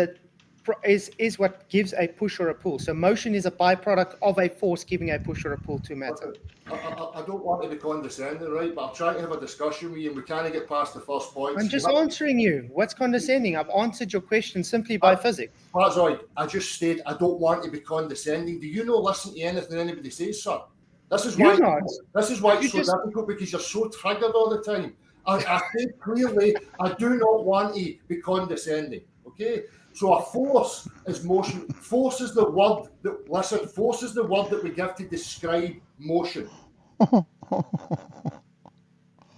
C: is what gives a push or a pull. So motion is a byproduct of a force giving a push or a pull to matter.
I: I don't want to be condescending, right? But I'm trying to have a discussion with you, and we can't get past the first point.
C: I'm just answering you. What's condescending? I've answered your question simply by physics.
I: That's right. I just stated I don't want to be condescending. Do you not listen to anything anybody says, sir? This is why.
C: You're not.
I: This is why it's
C: You
I: so
C: just-
I: difficult, because you're so triggered all the time. I said clearly, I do not want to be condescending. Okay. So a force is motion. Force is the word that listen. Force is the word that we give to describe motion.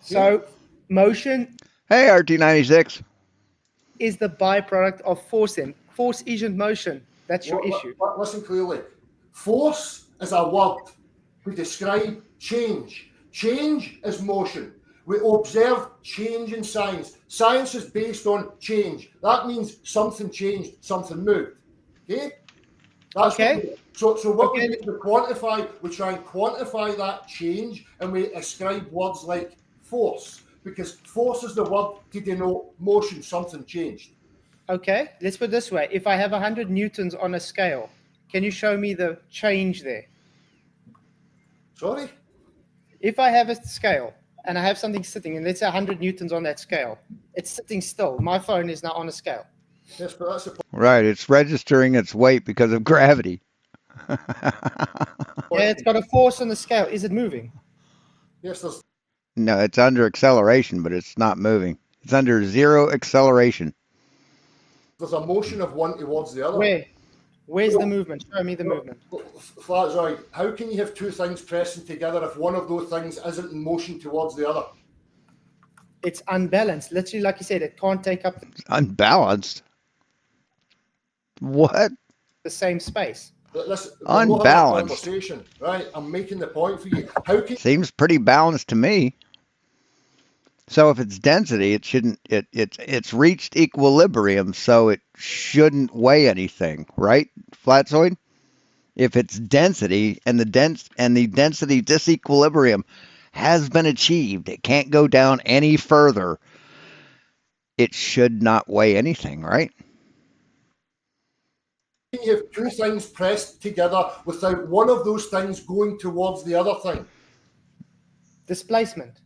C: So motion
A: Hey, RT96.
C: is the byproduct of force. Then force isn't motion. That's your issue.
I: Listen clearly. Force is a word to describe change. Change is motion. We observe change in science. Science is based on change. That means something changed, something moved. Okay? That's
C: Okay.
I: So what
C: Okay.
I: we do to quantify, we try and quantify that change, and we ascribe words like force, because force is the word to denote motion, something changed.
C: Okay, let's put it this way. If I have 100 newtons on a scale, can you show me the change there?
I: Sorry?
C: If I have a scale and I have something sitting, and let's say 100 newtons on that scale, it's sitting still. My phone is now on a scale.
I: Yes, but that's the
A: Right. It's registering its weight because of gravity.
C: Yeah, it's got a force on the scale. Is it moving?
I: yes,
A: No, it's under acceleration, but it's not moving. It's under zero acceleration.
I: there's a motion of one towards the other.
C: Where? Where's the movement? Show me the movement.
I: That's right. How can you have two things pressing together if one of those things isn't in motion towards the other?
C: It's unbalanced. Literally, like you said, it can't take up
A: It's unbalanced. What?
C: the same space.
I: Listen, we're not having a
A: Unbalanced.
I: conversation, right? I'm making the point for you. How can
A: Seems pretty balanced to me. So if it's density, it shouldn't. It's reached equilibrium, so it shouldn't weigh anything, right? Flatzoid. If it's density and the density disequilibrium has been achieved, it can't go down any further. It should not weigh anything, right?
I: you have two things pressed together without one of those things going towards the other thing?
C: Displacement.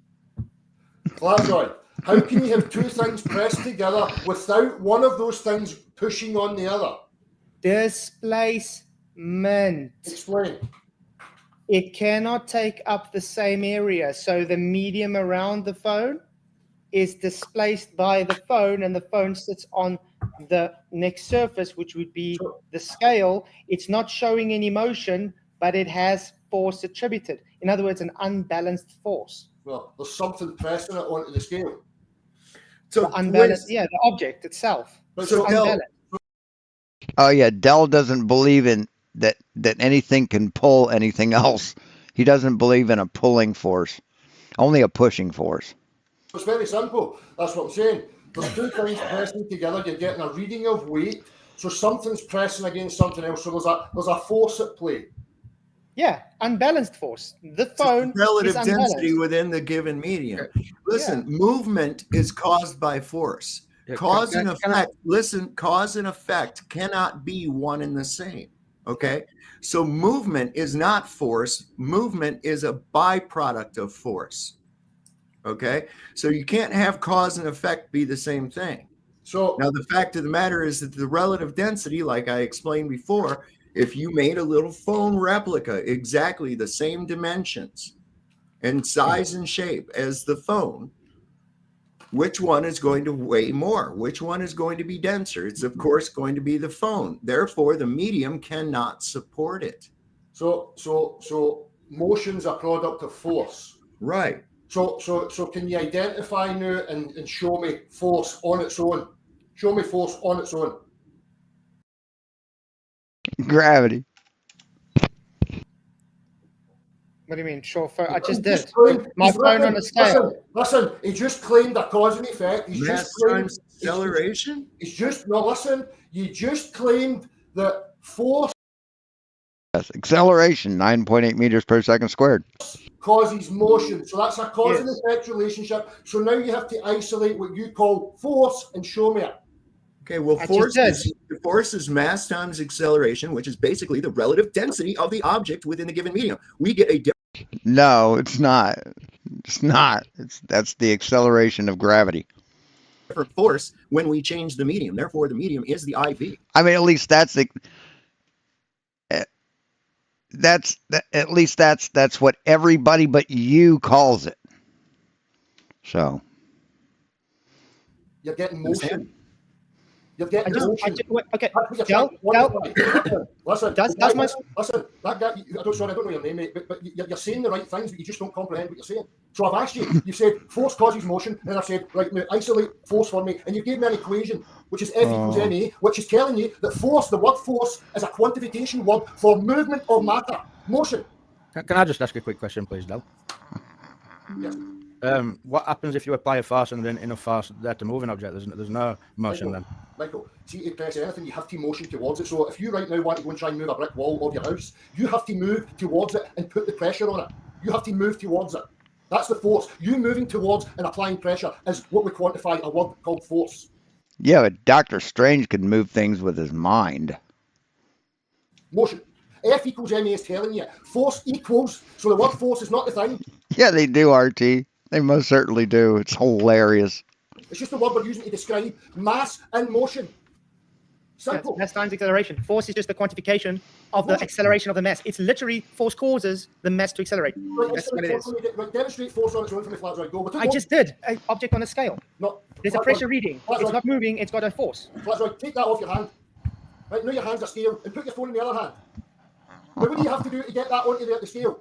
I: That's right. How can you have two things pressed together without one of those things pushing on the other?
C: Displacement.
I: Explain.
C: It cannot take up the same area. So the medium around the phone is displaced by the phone, and the phone sits on the next surface, which would be the scale. It's not showing any motion, but it has force attributed. In other words, an unbalanced force.
I: Well, there's something pressing it onto the scale.
E: So
C: The unbalanced, yeah, the object itself.
I: But
C: It's
I: so
C: unbalanced.
A: Oh yeah, Dell doesn't believe in that anything can pull anything else. He doesn't believe in a pulling force, only a pushing force.
I: it's very simple. That's what I'm saying. There's two things pressing together. You're getting a reading of weight. So something's pressing against something else. So there's a force at play.
C: Yeah, unbalanced force. The phone
E: relative
C: is unbalanced.
E: density within the given medium. Listen, movement is caused by force.
J: Yeah,
E: Cause and
J: can I-
E: effect. Listen, cause and effect cannot be one and the same. Okay. So movement is not force. Movement is a byproduct of force. Okay. So you can't have cause and effect be the same thing.
I: So
E: Now, the fact of the matter is that the relative density, like I explained before, if you made a little phone replica exactly the same dimensions and size and shape as the phone, which one is going to weigh more? Which one is going to be denser? It's, of course, going to be the phone. Therefore, the medium cannot support it.
I: So motion's a product of force.
E: Right.
I: So can you identify now and show me force on its own? Show me force on its own.
A: Gravity.
C: What do you mean? Sure. I just
I: He
C: did.
I: claimed-
C: My
I: he's
C: phone on a scale.
I: Listen, he just claimed a cause and effect. He's
E: Mass
I: just claimed
E: times acceleration?
I: It's just no. Listen, you just claimed that force
A: Yes, acceleration, 9.8 meters per second squared.
I: causes motion. So that's a cause
C: Yes.
I: and effect relationship. So now you have to isolate what you call force and show me it.
E: Okay, well,
C: I
E: force
C: just
E: is mass times acceleration, which is basically the relative density of the object within a given medium. We get a
A: No, it's not. It's not. That's the acceleration of gravity.
E: different force when we change the medium. Therefore, the medium is the IV.
A: I mean, at least that's what everybody but you calls it. So
I: You're getting motion. You're getting
C: I
I: motion.
C: just, wait, okay.
I: That's what you're
C: Del,
I: trying to
C: Del,
I: quantify. Listen,
C: Does my-
I: listen. That guy. I don't know your name, mate, but you're saying the right things, but you just don't comprehend what you're saying. So I've asked you. You said force causes motion, and I've said right now isolate force for me, and you gave me an equation which is F equals ma, which is telling you that force, the word force, is a quantification word for movement of matter, motion.
J: Can I just ask a quick question, please, Del?
I: Yes.
J: What happens if you apply a force and then enough force there to move an object? There's no motion then.
I: Michael, see, to press anything, you have to motion towards it. So if you right now want to go and try and move a brick wall of your house, you have to move towards it and put the pressure on it. You have to move towards it. That's the force. You moving towards and applying pressure is what we quantify a word called force.
A: yeah, but Doctor Strange could move things with his mind.
I: Motion. F equals ma is telling you. Force equals, so the word force is not the thing.
A: Yeah, they do, RT. They most certainly do. It's hilarious.
I: It's just the word we're using to describe mass and motion. Simple.
C: Mass times acceleration. Force is just the quantification of the acceleration of the mass. It's literally force causes the mass to accelerate.
I: Right,
C: That's what it is.
I: right, demonstrate force on its own for me, flat right, go.
C: I just did. An object on a scale.
I: No,
C: There's a
I: flat
C: pressure
I: right,
C: reading.
I: Flat
C: It's
I: right.
C: not moving. It's got a force.
I: Flat right, take that off your hand. Right, now your hands are scale, and put your phone in the other hand. Now what do you have to do to get that onto the scale?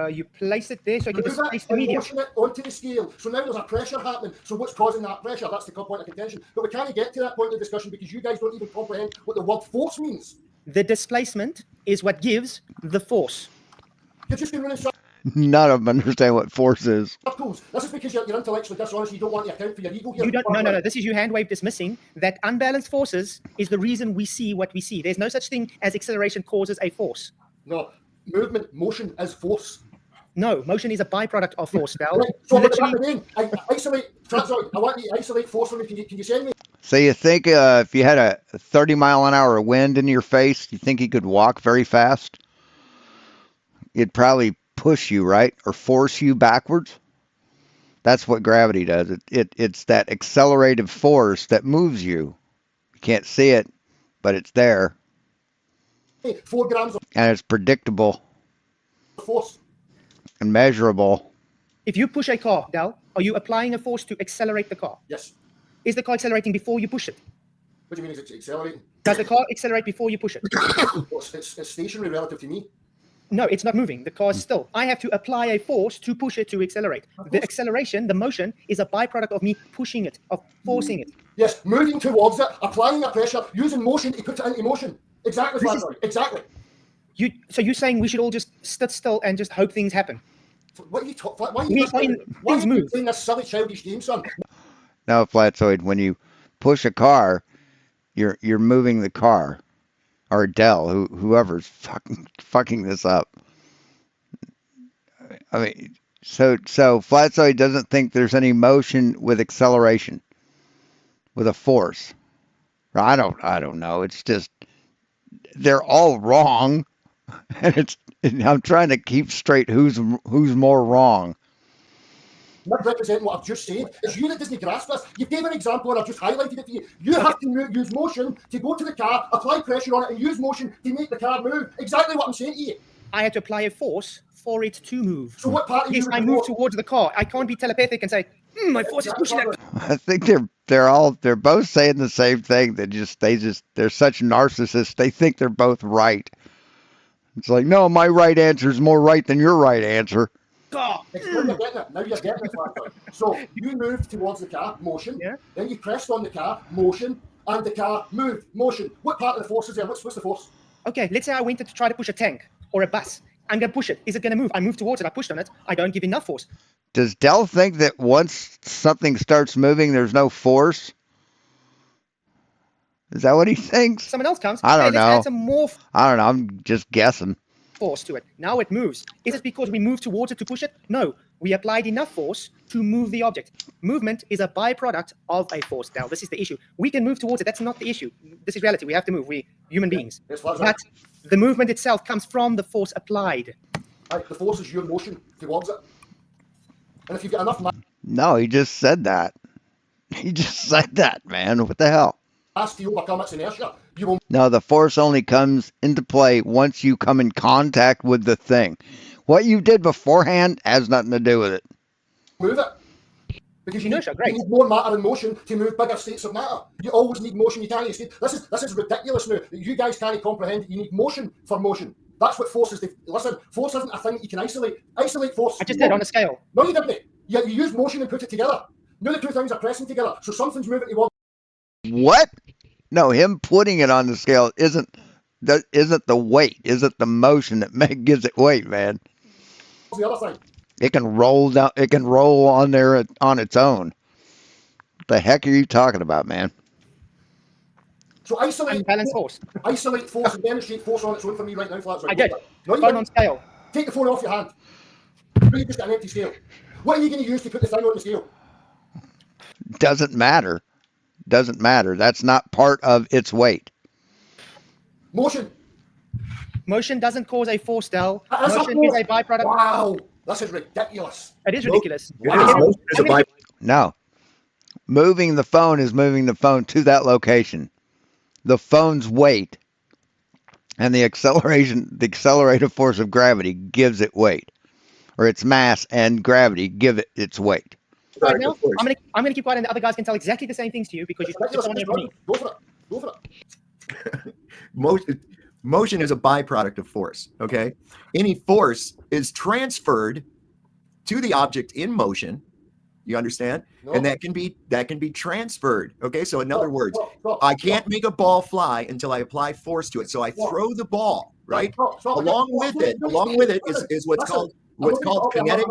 C: You place it there so it can
I: Move it
C: displace the
I: and
C: medium.
I: motion it onto the scale. So now there's a pressure happening. So what's causing that pressure? That's the point of contention. But we can't get to that point of discussion because you guys don't even comprehend what the word force means.
C: The displacement is what gives the force.
I: You're just going to run in
A: None of them understand what force is.
I: circles. This is because you're intellectually dishonest. You don't want to account for your ego here.
C: You don't. No. This is you hand wave dismissing that unbalanced forces is the reason we see what we see. There's no such thing as acceleration causes a force.
I: No, movement, motion is force.
C: No, motion is a byproduct of force, Dal.
I: Right, so what does
C: Literally,
I: that mean? Isolate. Sorry, I want you to isolate force for me. Can you send me?
A: So you think if you had a 30-mile-an-hour wind in your face, you think you could walk very fast? It'd probably push you, right? Or force you backwards? That's what gravity does. It's that accelerative force that moves you. You can't see it, but it's there.
I: 4 grams of
A: And it's predictable
I: force.
A: and measurable.
C: if you push a car, Dal, are you applying a force to accelerate the car?
I: Yes.
C: Is the car accelerating before you push it?
I: What do you mean? It's accelerating?
C: Does the car accelerate before you push it?
I: Well, it's stationary relative to me.
C: No, it's not moving. The car is still. I have to apply a force to push it to accelerate. The acceleration, the motion, is a byproduct of me pushing it, of forcing it.
I: Yes, moving towards it, applying a pressure, using motion to put it into motion. Exactly,
C: This
I: Flatboy. Exactly.
C: So you're saying we should all just sit still and just hope things happen?
I: What are you talking? Why are
C: We
I: you
C: find
I: why are
C: things
I: you
C: move.
I: playing this silly childish game, son?
A: Now, Flatzoid, when you push a car, you're moving the car, or Dell, whoever's fucking this up. I mean, so Flatzoid doesn't think there's any motion with acceleration, with a force. I don't know. It's just they're all wrong, and I'm trying to keep straight who's more wrong.
I: Not representing what I've just said. It's you that doesn't grasp this. You gave an example and I've just highlighted it to you. You have to use motion to go to the car, apply pressure on it, and use motion to make the car move. Exactly what I'm saying to you.
C: I had to apply a force for it to move.
I: So what part of
C: Yes,
I: you?
C: I move towards the car. I can't be telepathic and say, my force is pushing it.
A: I think they're both saying the same thing. They're such narcissists. They think they're both right. It's like, no, my right answer is more right than your right answer.
C: God.
I: Now you're getting it. Now you're getting it. Factor. So you moved towards the car, motion.
C: Yeah.
I: Then you pressed on the car, motion, and the car moved, motion. What part of the force is there? What's the force?
C: Okay, let's say I went to try to push a tank or a bus. I'm going to push it. Is it going to move? I move towards it. I pushed on it. I don't give enough force.
A: Does Dell think that once something starts moving, there's no force? Is that what he thinks?
C: Someone else comes.
A: I don't
C: Let's
A: know.
C: add some more
A: I don't know. I'm just guessing.
C: force to it. Now it moves. Is it because we move towards it to push it? No. We applied enough force to move the object. Movement is a byproduct of a force. Now, this is the issue. We can move towards it. That's not the issue. This is reality. We have to move. We human beings.
I: Yes, that's
C: But
I: right.
C: the movement itself comes from the force applied.
I: Right, the force is your motion towards it. And if you've got enough
A: No, he just said that. He just said that, man. What the hell?
I: mass to overcome its inertia, you will
A: No, the force only comes into play once you come in contact with the thing. What you did beforehand has nothing to do with it.
I: move it. Because you
C: Inertia,
I: need,
C: great.
I: you need more matter and motion to move bigger states of matter. You always need motion. You can't stay. This is ridiculous now. You guys can't comprehend that you need motion for motion. That's what force is. Listen, force isn't a thing that you can isolate. Isolate force.
C: I just did on a scale.
I: No, you didn't. You use motion and put it together. Now the two things are pressing together, so something's moving towards
A: What? No, him putting it on the scale isn't the weight, isn't the motion that gives it weight, man.
I: the other thing.
A: It can roll down. It can roll on there on its own. What the heck are you talking about, man?
I: So isolate
C: Unbalanced force.
I: Isolate force and demonstrate force on its own for me right now, Flats.
C: I did.
I: No, you
C: Phone
I: didn't.
C: on scale.
I: Take the phone off your hand. Now you've just got an empty scale. What are you going to use to put the thing on the scale?
A: Doesn't matter. Doesn't matter. That's not part of its weight.
I: Motion.
C: Motion doesn't cause a force, Del.
I: That's a
C: Motion is
I: force.
C: a byproduct.
I: Wow, this is ridiculous.
C: It is ridiculous.
E: Motion is a by-
A: No. Moving the phone is moving the phone to that location. The phone's weight and the accelerative force of gravity gives it weight, or its mass and gravity give it its weight.
C: Right
E: Right,
C: now,
E: of course.
C: I'm gonna keep quiet, and the other guys can tell exactly the same things to you because you
I: Ridiculous.
C: took on it from me.
I: Go for it. Go for it.
K: Motion is a byproduct of force. Okay, any force is transferred to the object in motion. You understand?
I: No.
K: And that can be transferred. Okay, so in other words,
I: Stop.
K: I can't make a ball fly until I apply force to it. So I throw the ball, right?
I: Stop.
K: Along with it is what's called kinetic.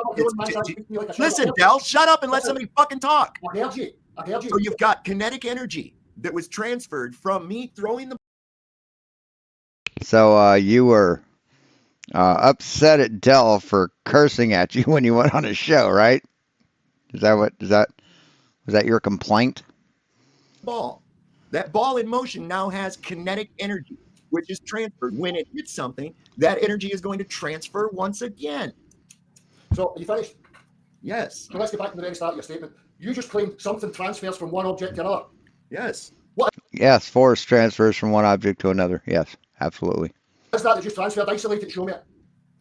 K: Listen, Del, shut up and let somebody fucking talk.
I: I heard you.
K: So you've got kinetic energy that was transferred from me throwing the.
A: So you were upset at Dell for cursing at you when you went on a show, right? Was that your complaint?
K: Ball. That ball in motion now has kinetic energy, which is transferred. When it hits something, that energy is going to transfer once again.
I: So, are you finished?
K: Yes.
I: So let's get back to the very start of your statement. You just claimed something transfers from one object to another.
K: Yes.
A: Yes, force transfers from one object to another. Yes, absolutely.
I: Is that just transferred? Isolate it, show me it.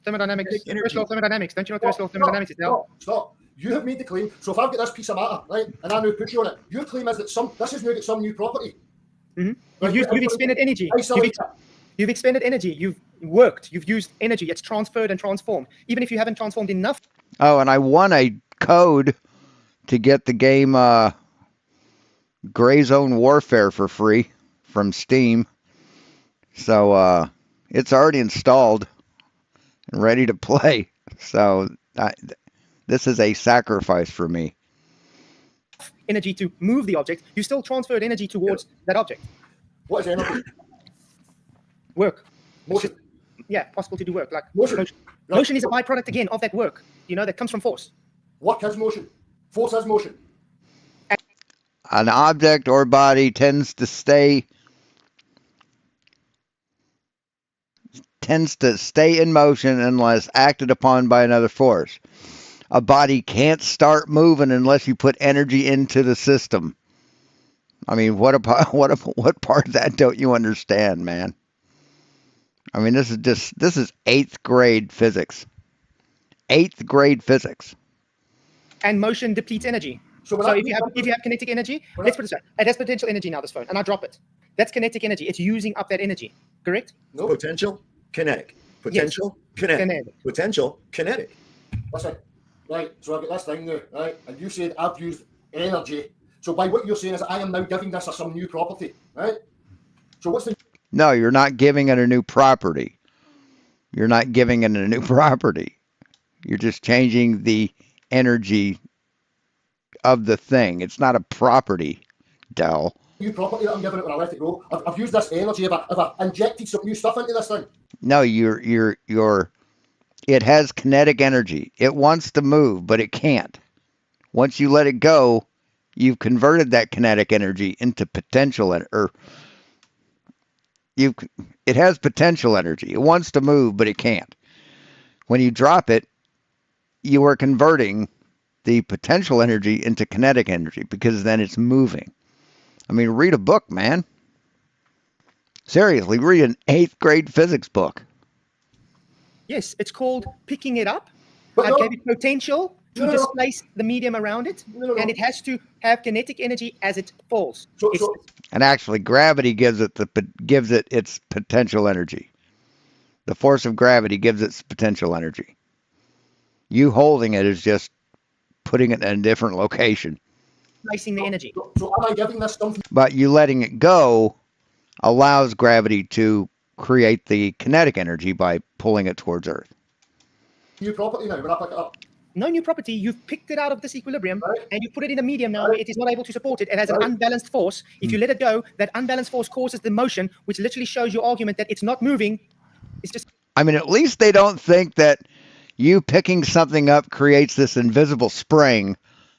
C: Thermodynamics.
K: Energy.
C: First law of thermodynamics. Don't you know first law of thermodynamics is, Del?
I: Stop. You have made the claim. So if I've got this piece of matter, right, and I now put you on it, your claim is that this has now got some new property.
C: Mm-hmm. You've expended energy.
I: Isolate it.
C: You've expended energy. You've worked. You've used energy. It's transferred and transformed. Even if you haven't transformed enough.
A: Oh, and I won a code to get the game Gray Zone Warfare for free from Steam. So it's already installed and ready to play. So this is a sacrifice for me.
C: Energy to move the object. You still transferred energy towards that object.
I: What is energy?
C: Work.
I: Motion.
C: Yeah, possible to do work. Like
I: Motion.
C: motion.
I: Right.
C: Motion is a byproduct again of that work. You know, that comes from force.
I: Work is motion. Force is motion.
A: An object or body tends to stay tends to stay in motion unless acted upon by another force. A body can't start moving unless you put energy into the system. I mean, what part of that don't you understand, man? I mean, this is 8th grade physics. 8th grade physics.
C: And motion depletes energy.
I: So,
C: So if you have kinetic energy, let's put it this way. It has potential energy now, this phone, and I drop it. That's kinetic energy. It's using up that energy. Correct?
I: no,
K: Potential, kinetic. Potential, kinetic.
C: Kinetic.
K: Potential, kinetic.
I: listen, right, so I've got this thing now, right, and you said I've used energy. So by what you're saying is I am now giving this some new property, right? So what's the
A: No, you're not giving it a new property. You're not giving it a new property. You're just changing the energy of the thing. It's not a property, Dell.
I: new property that I'm giving it when I let it go? I've used this energy, if I injected some new stuff into this thing.
A: No, it has kinetic energy. It wants to move, but it can't. Once you let it go, you've converted that kinetic energy into potential it has potential energy. It wants to move, but it can't. When you drop it, you are converting the potential energy into kinetic energy because then it's moving. I mean, read a book, man. Seriously, read an 8th grade physics book.
C: Yes, it's called picking it up.
I: But
C: I
I: no-
C: gave it potential to
I: No.
C: displace the medium around it,
I: No.
C: and it has to have kinetic energy as it falls.
I: So,
C: It's-
I: so
A: And actually, gravity gives it its potential energy. The force of gravity gives it potential energy. You holding it is just putting it in a different location.
C: displacing the energy.
I: so am I giving this something
A: But you letting it go allows gravity to create the kinetic energy by pulling it towards Earth.
I: new property now when I pick it up?
C: No new property. You've picked it out of this equilibrium,
I: Right.
C: and you put it in a medium now
I: Right.
C: where it is not able to support it. It has an
I: Right.
C: unbalanced force. If you let it go, that unbalanced force causes the motion, which literally shows your argument that it's not moving. It's just
A: I mean, at least they don't think that you picking something up creates this invisible spring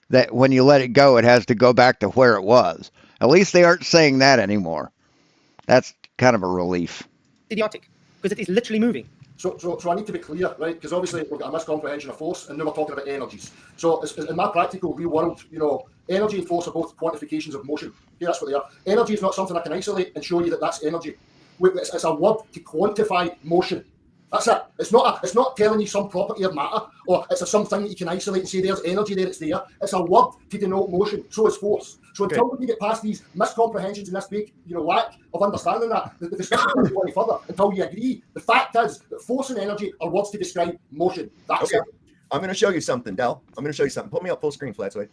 A: that when you let it go, it has to go back to where it was. At least they aren't saying that anymore. That's kind of a relief.
C: idiotic because it is literally moving.
I: So I need to be clear, right? Because obviously we've got a miscomprehension of force, and now we're talking about energies. So in my practical real world, energy and force are both quantifications of motion. Okay, that's what they are. Energy is not something I can isolate and show you that that's energy. It's a word to quantify motion. That's it. It's not telling you some property of matter, or it's something that you can isolate and say there's energy there, it's there. It's a word to denote motion. So is force. So until we can get past these miscomprehensions and this big, lack of understanding that, the discussion doesn't go any further until you agree. The fact is that force and energy are words to describe motion. That's
K: Okay.
I: it.
K: I'm going to show you something, Del. I'm going to show you something. Put me up full screen, Flatsway,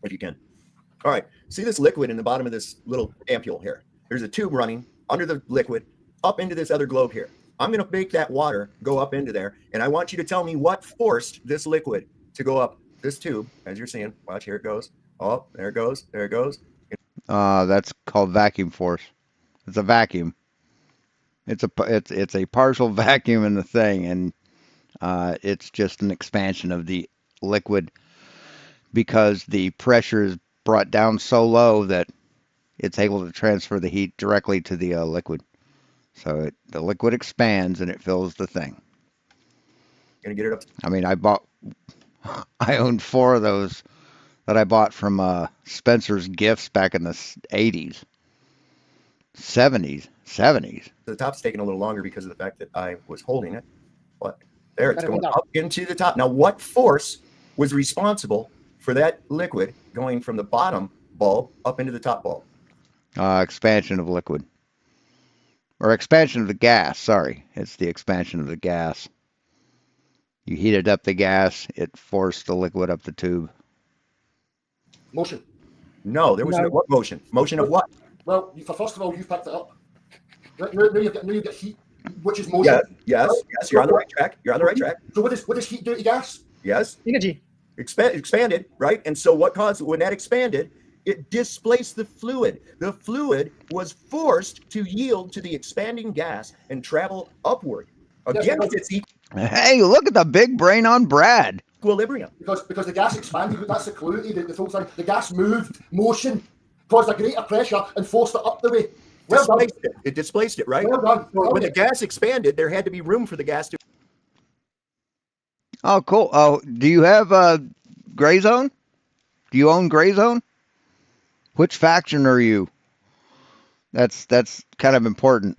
K: if you can. All right. See this liquid in the bottom of this little ampule here? There's a tube running under the liquid up into this other globe here. I'm going to make that water go up into there, and I want you to tell me what forced this liquid to go up this tube, as you're seeing. Watch, here it goes. Oh, there it goes. There it goes.
A: That's called vacuum force. It's a vacuum. It's a partial vacuum in the thing, and it's just an expansion of the liquid because the pressure is brought down so low that it's able to transfer the heat directly to the liquid. So the liquid expands and it fills the thing.
K: Gonna get it up.
A: I mean, I owned 4 of those that I bought from Spencer's Gifts back in the 80s, 70s.
K: The top's taking a little longer because of the fact that I was holding it. But there, it's
C: Better
K: going
C: go down.
K: up into the top. Now, what force was responsible for that liquid going from the bottom bulb up into the top bulb?
A: Expansion of liquid. Or expansion of the gas, sorry. It's the expansion of the gas. You heated up the gas, it forced the liquid up the tube.
I: Motion.
K: No, there was no,
C: No.
K: what motion? Motion of what?
I: Well, first of all, you've picked it up. Right, now you've got heat, which is motion.
K: Yes, you're on the right track. You're on the right track.
I: So what does heat do to gas?
K: Yes,
C: Energy.
K: expanded, right? And so what caused, when that expanded, it displaced the fluid. The fluid was forced to yield to the expanding gas and travel upward against its
A: Hey, look at the big brain on Brad.
K: equilibrium.
I: Because the gas expanded, that's the clue to the whole thing. The gas moved, motion, caused a greater pressure and forced it up the way. Well done.
K: displaced it. It displaced it, right?
I: Well done. Well
K: When
I: done.
K: the gas expanded, there had to be room for the gas to.
A: Oh, cool. Oh, do you have Gray Zone? Do you own Gray Zone? Which faction are you? That's kind of important.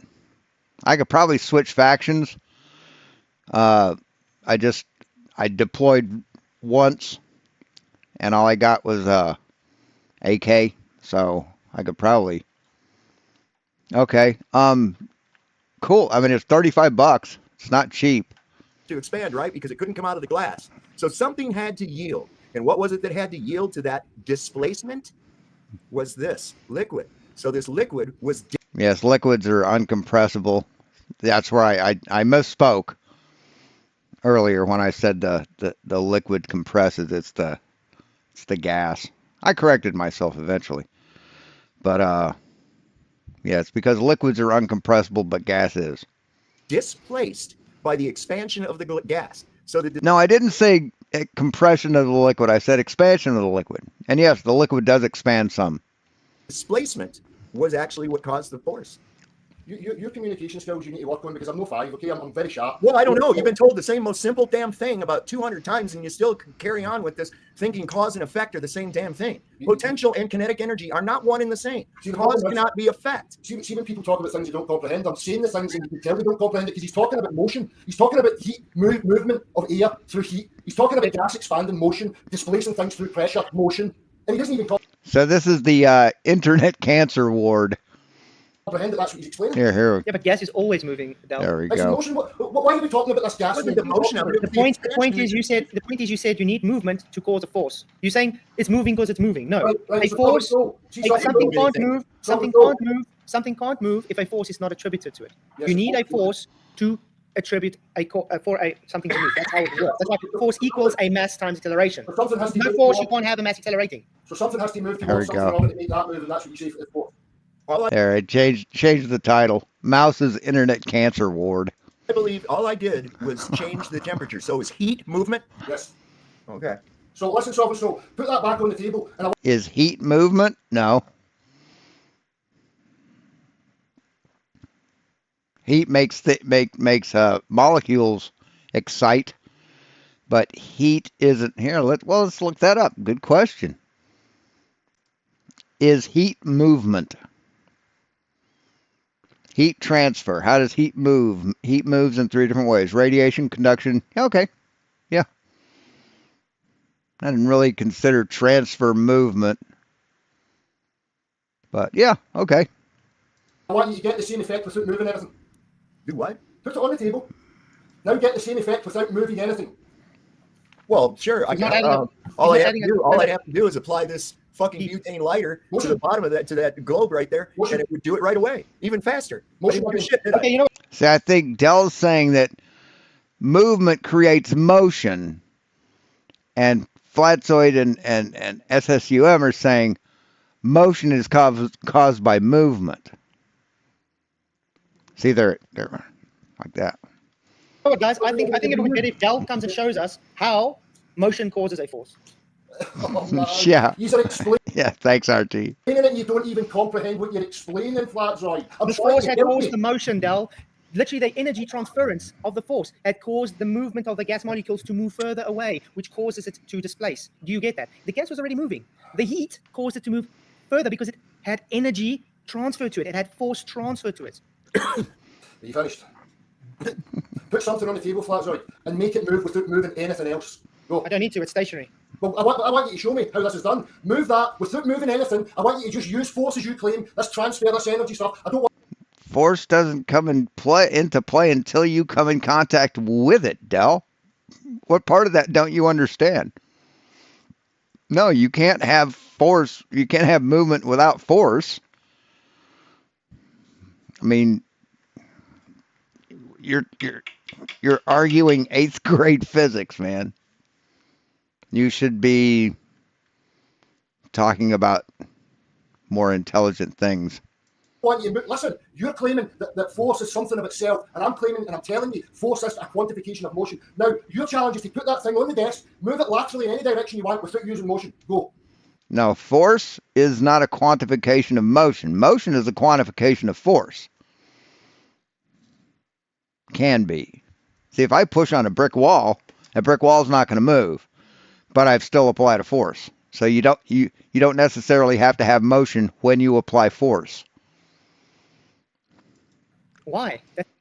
A: I could probably switch factions. I deployed once, and all I got was AK, so I could probably. Okay. Cool. I mean, it's $35. It's not cheap.
K: To expand, right? Because it couldn't come out of the glass. So something had to yield. And what was it that had to yield to that displacement? Was this liquid. So this liquid was.
A: Yes, liquids are uncompressible. That's where I misspoke earlier when I said the liquid compresses. It's the gas. I corrected myself eventually. But yeah, it's because liquids are uncompressible, but gas is.
K: Displaced by the expansion of the gas. So the
A: No, I didn't say compression of the liquid. I said expansion of the liquid. And yes, the liquid does expand some.
K: displacement was actually what caused the force.
I: Your communication skills you need to work on, because I'm no 5, okay? I'm very sharp.
K: Well, I don't know. You've been told the same most simple damn thing about 200 times, and you still carry on with this thinking cause and effect are the same damn thing. Potential and kinetic energy are not one and the same. Cause cannot be effect.
I: See when people talk about things you don't comprehend, I'm saying the things and you can tell they don't comprehend it because he's talking about motion. He's talking about heat, movement of air through heat. He's talking about gas expanding motion, displacing things through pressure, motion. And he doesn't even
A: So this is the internet cancer ward.
I: comprehend that that's what he's explaining.
A: Here.
C: Yeah, but gas is always moving. Del.
A: There we
I: It's
A: go.
I: motion. Why are we talking about this gas?
K: What is the motion of it?
C: The point is you said you need movement to cause a force. You're saying it's moving because it's moving. No,
I: Right,
C: a
I: so
C: force.
I: see,
C: Something
K: don't
C: can't
K: do
C: move. Something
I: Don't
C: can't move. Something can't move if a force is not attributed to it.
I: Yes,
C: You need a
I: of
C: force
I: course.
C: to attribute something to move. That's how it works. That's like force equals a mass times acceleration.
I: So something has to
C: No
I: move
C: force, you
I: towards-
C: can't have a mass accelerating.
I: So something has to move
A: There we
I: towards something
A: go.
I: in order to make that move, and that's what you say for the force.
A: There, it changed the title. Mouse's internet cancer ward.
K: I believe all I did was change the temperature. So is heat movement?
I: Yes.
K: Okay.
I: So listen, so put that back on the table, and I
A: Is heat movement? No. Heat makes molecules excite, but heat isn't. Here, let's look that up. Good question. Is heat movement? Heat transfer. How does heat move? Heat moves in 3 different ways: radiation, conduction. Okay, yeah. I didn't really consider transfer movement, but yeah, okay.
I: want you to get the same effect without moving anything.
K: Do what?
I: Put it on the table. Now get the same effect without moving anything.
K: Well, sure.
C: He's not adding up.
K: All
C: He's
K: I
C: not
K: have
C: adding
K: to do,
C: up.
K: all I'd have to do is apply this fucking butane lighter to the bottom of that globe right there,
I: Motion.
K: and it would do it right away, even faster. But
I: Motion
K: it wouldn't
I: button.
K: shit, did I?
C: Okay, you know
A: See, I think Dell's saying that movement creates motion, and Flatzoid and SSUM are saying motion is caused by movement. See, they're like that.
C: what, guys? I think it would be better if Del comes and shows us how motion causes a force.
I: Oh, man.
A: Yeah.
I: You're explaining
A: Yeah, thanks, RT.
I: it and you don't even comprehend what you're explaining, Flatzoid. I'm
C: The
I: trying
C: force
I: to
C: had
I: help
C: caused
I: you.
C: the motion, Del. Literally, the energy transference of the force had caused the movement of the gas molecules to move further away, which causes it to displace. Do you get that? The gas was already moving. The heat caused it to move further because it had energy transferred to it. It had force transferred to it.
I: Are you finished? Put something on the table, Flatzoid, and make it move without moving anything else. Go.
C: I don't need to. It's stationary.
I: Well, I want you to show me how this is done. Move that without moving anything. I want you to just use force as you claim. Let's transfer this energy stuff. I don't want.
A: Force doesn't come into play until you come in contact with it, Dell. What part of that don't you understand? No, you can't have force. You can't have movement without force. I mean, you're arguing 8th grade physics, man. You should be talking about more intelligent things.
I: Want you listen, you're claiming that force is something of itself, and I'm claiming and I'm telling you force is a quantification of motion. Now, your challenge is to put that thing on the desk, move it laterally in any direction you want without using motion. Go.
A: No, force is not a quantification of motion. Motion is a quantification of force. Can be. See, if I push on a brick wall, that brick wall is not going to move, but I've still applied a force. So you don't necessarily have to have motion when you apply force.
C: Why?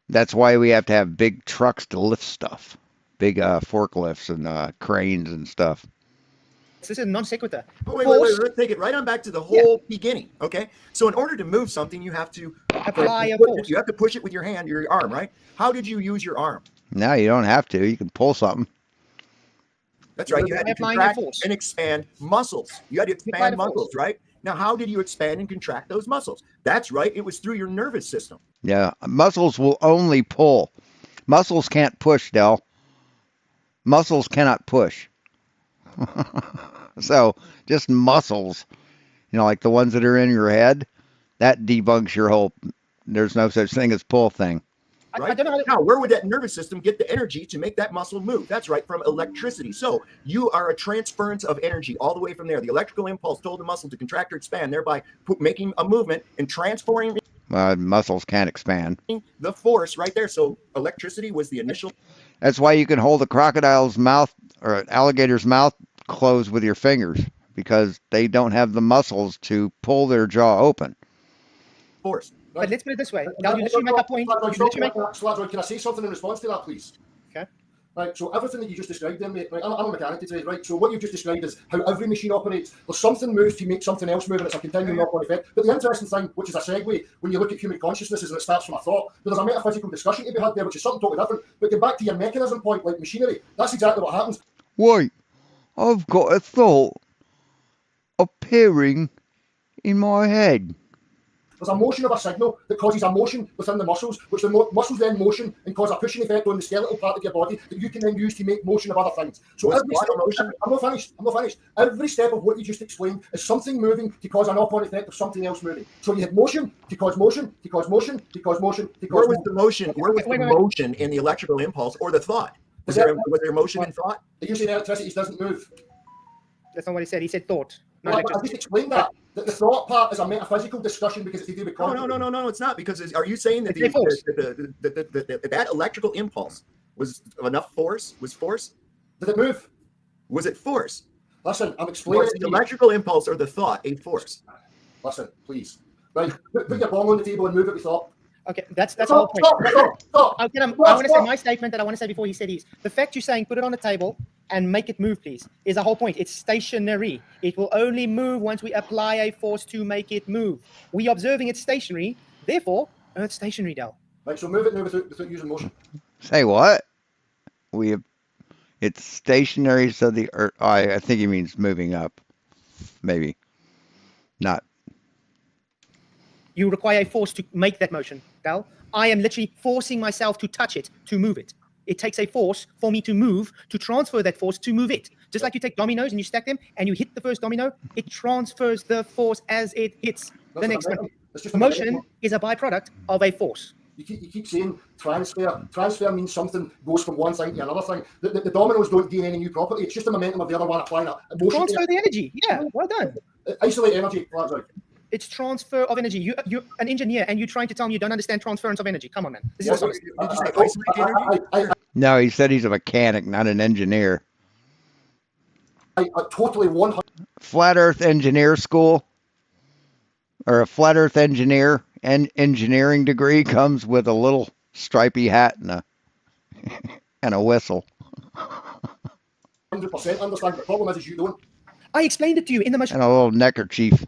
A: That's why we have to have big trucks to lift stuff, big forklifts and cranes and stuff.
C: This is non sequitur.
K: Wait, let's take it right on back to the whole beginning. Okay, so in order to move something, you have to
C: apply a force.
K: You have to push it with your hand, your arm, right? How did you use your arm?
A: No, you don't have to. You can pull something.
K: That's right. You had to contract and expand muscles. You had to expand muscles, right? Now, how did you expand and contract those muscles? That's right. It was through your nervous system.
A: Yeah, muscles will only pull. Muscles can't push, Del. Muscles cannot push. So just muscles, like the ones that are in your head, that debunks your whole, there's no such thing as pull thing.
K: Right? I don't know now, where would that nervous system get the energy to make that muscle move? That's right, from electricity. So you are a transference of energy all the way from there. The electrical impulse told the muscle to contract or expand, thereby making a movement and transforming.
A: Muscles can't expand.
K: The force right there. So electricity was the initial.
A: That's why you can hold a crocodile's mouth or an alligator's mouth closed with your fingers, because they don't have the muscles to pull their jaw open.
K: Force.
C: But let's put it this way. Now, you literally make a point.
I: Sladzoi, can I say something in response to that, please?
C: Okay.
I: Right, so everything that you just described there, mate, right, I'm a mechanic today, right? So what you've just described is how every machine operates. There's something moves to make something else move, and it's a continuing knock-on effect. But the interesting thing, which is a segue, when you look at human consciousness, is that it starts from a thought. But there's a metaphysical discussion to be had there, which is something totally different. But get back to your mechanism point, like machinery, that's exactly what happens.
A: Wait, I've got a thought appearing in my head.
I: There's a motion of a signal that causes a motion within the muscles, which the muscles then motion and cause a pushing effect on the skeletal part of your body that you can then use to make motion of other things. So every step, I'm not finished. Every step of what you just explained is something moving to cause a knock-on effect of something else moving. So you had motion to cause motion, to cause motion, to cause motion, to cause
K: Where was the motion? Where was the motion in the electrical impulse or the thought? Was there motion in thought?
I: The use of electricity doesn't move.
C: That's not what he said. He said thought.
I: I just explained that the thought part is a metaphysical discussion because it's to do with content.
K: No, it's not. Because are you saying that that electrical impulse was enough force? Was force?
I: Did it move?
K: Was it force?
I: Listen, I'm explaining.
K: Was the electrical impulse or the thought a force?
I: Listen, please. Right, put your ball on the table and move it with thought.
C: Okay, that's the whole point. I want to say my statement that I want to say before he said his. The fact you're saying put it on the table and make it move, please, is the whole point. It's stationary. It will only move once we apply a force to make it move. We observing it stationary, therefore, Earth's stationary, Del.
I: Right, so move it now without using motion.
A: Say what? It's stationary, so the Earth. I think he means moving up. Maybe. Not.
C: You require a force to make that motion, Del. I am literally forcing myself to touch it, to move it. It takes a force for me to move, to transfer that force, to move it. Just like you take dominoes and you stack them and you hit the first domino, it transfers the force as it hits the next one. Motion is a byproduct of a force.
I: You keep saying transfer. Transfer means something goes from one thing to another thing. The dominoes don't gain any new property. It's just the momentum of the other one applying a motion.
C: Transfer the energy. Yeah, well done.
I: Isolate energy. That's right.
C: It's transfer of energy. You're an engineer and you're trying to tell me you don't understand transference of energy. Come on, man. This is
A: No, he said he's a mechanic, not an engineer.
I: I totally 100%.
A: Flat Earth Engineer School, or a Flat Earth Engineer and engineering degree comes with a little stripy hat and a whistle.
I: 100% understand. The problem is you don't.
C: I explained it to you in the most
A: and a little neckerchief.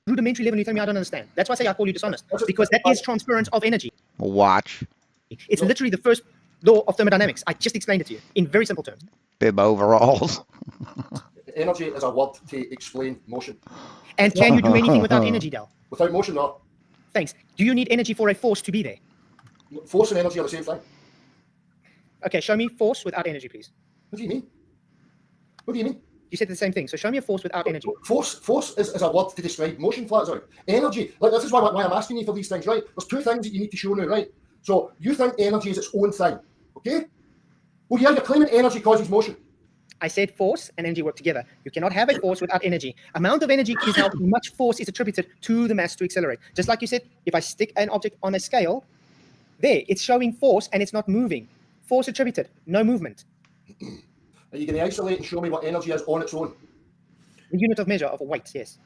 C: Rudimentary level. You tell me I don't understand. That's why I say I call you dishonest, because that is transference of energy.
A: A watch.
C: It's literally the first law of thermodynamics. I just explained it to you in very simple terms.
A: Bib overalls.
I: Energy is a word to explain motion.
C: And can you do anything without energy, Del?
I: Without motion, no.
C: Thanks. Do you need energy for a force to be there?
I: Force and energy are the same thing.
C: Okay, show me force without energy, please.
I: What do you mean? What do you mean?
C: You said the same thing. So show me a force without energy.
I: Force is a word to describe motion, flat out. Energy, like this is why I'm asking you for these things, right? There's two things that you need to show now, right? So you think energy is its own thing, okay? Well, yeah, you're claiming energy causes motion.
C: I said force and energy work together. You cannot have a force without energy. Amount of energy is how much force is attributed to the mass to accelerate. Just like you said, if I stick an object on a scale, there, it's showing force and it's not moving. Force attributed, no movement.
I: Are you going to isolate and show me what energy is on its own?
C: The unit of measure of a weight, yes.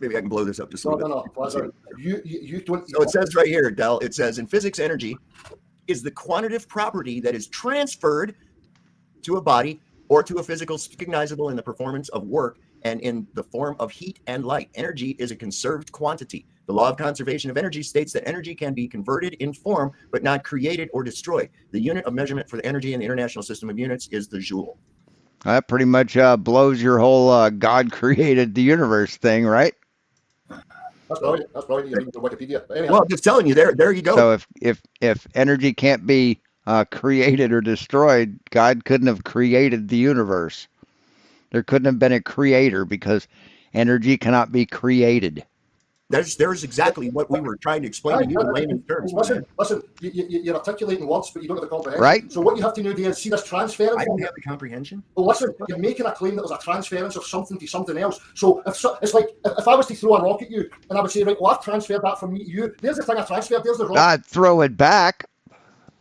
K: Maybe I can blow this up just a
I: No,
K: little bit.
I: Lazar, you don't.
K: So it says right here, Del, it says in physics, energy is the quantitative property that is transferred to a body or to a physical recognizable in the performance of work and in the form of heat and light. Energy is a conserved quantity. The law of conservation of energy states that energy can be converted in form, but not created or destroyed. The unit of measurement for the energy in the International System of Units is the joule.
A: That pretty much blows your whole God created the universe thing, right?
I: That's brilliant. That's brilliant. You're reading the Wikipedia. But anyhow,
K: Well, I'm just telling you, there you go.
A: So if energy can't be created or destroyed, God couldn't have created the universe. There couldn't have been a creator because energy cannot be created.
K: There's exactly what we were trying to explain to you in layman's terms.
I: Listen, you're articulating words, but you don't have the comprehension.
A: Right.
I: So what you have to do there is see this transference.
K: I don't have the comprehension.
I: Well, listen, you're making a claim that there's a transference of something to something else. So it's like if I was to throw a rock at you and I would say, right, well, I've transferred that from me to you. There's the thing I transferred. There's the rock
A: I'd throw it back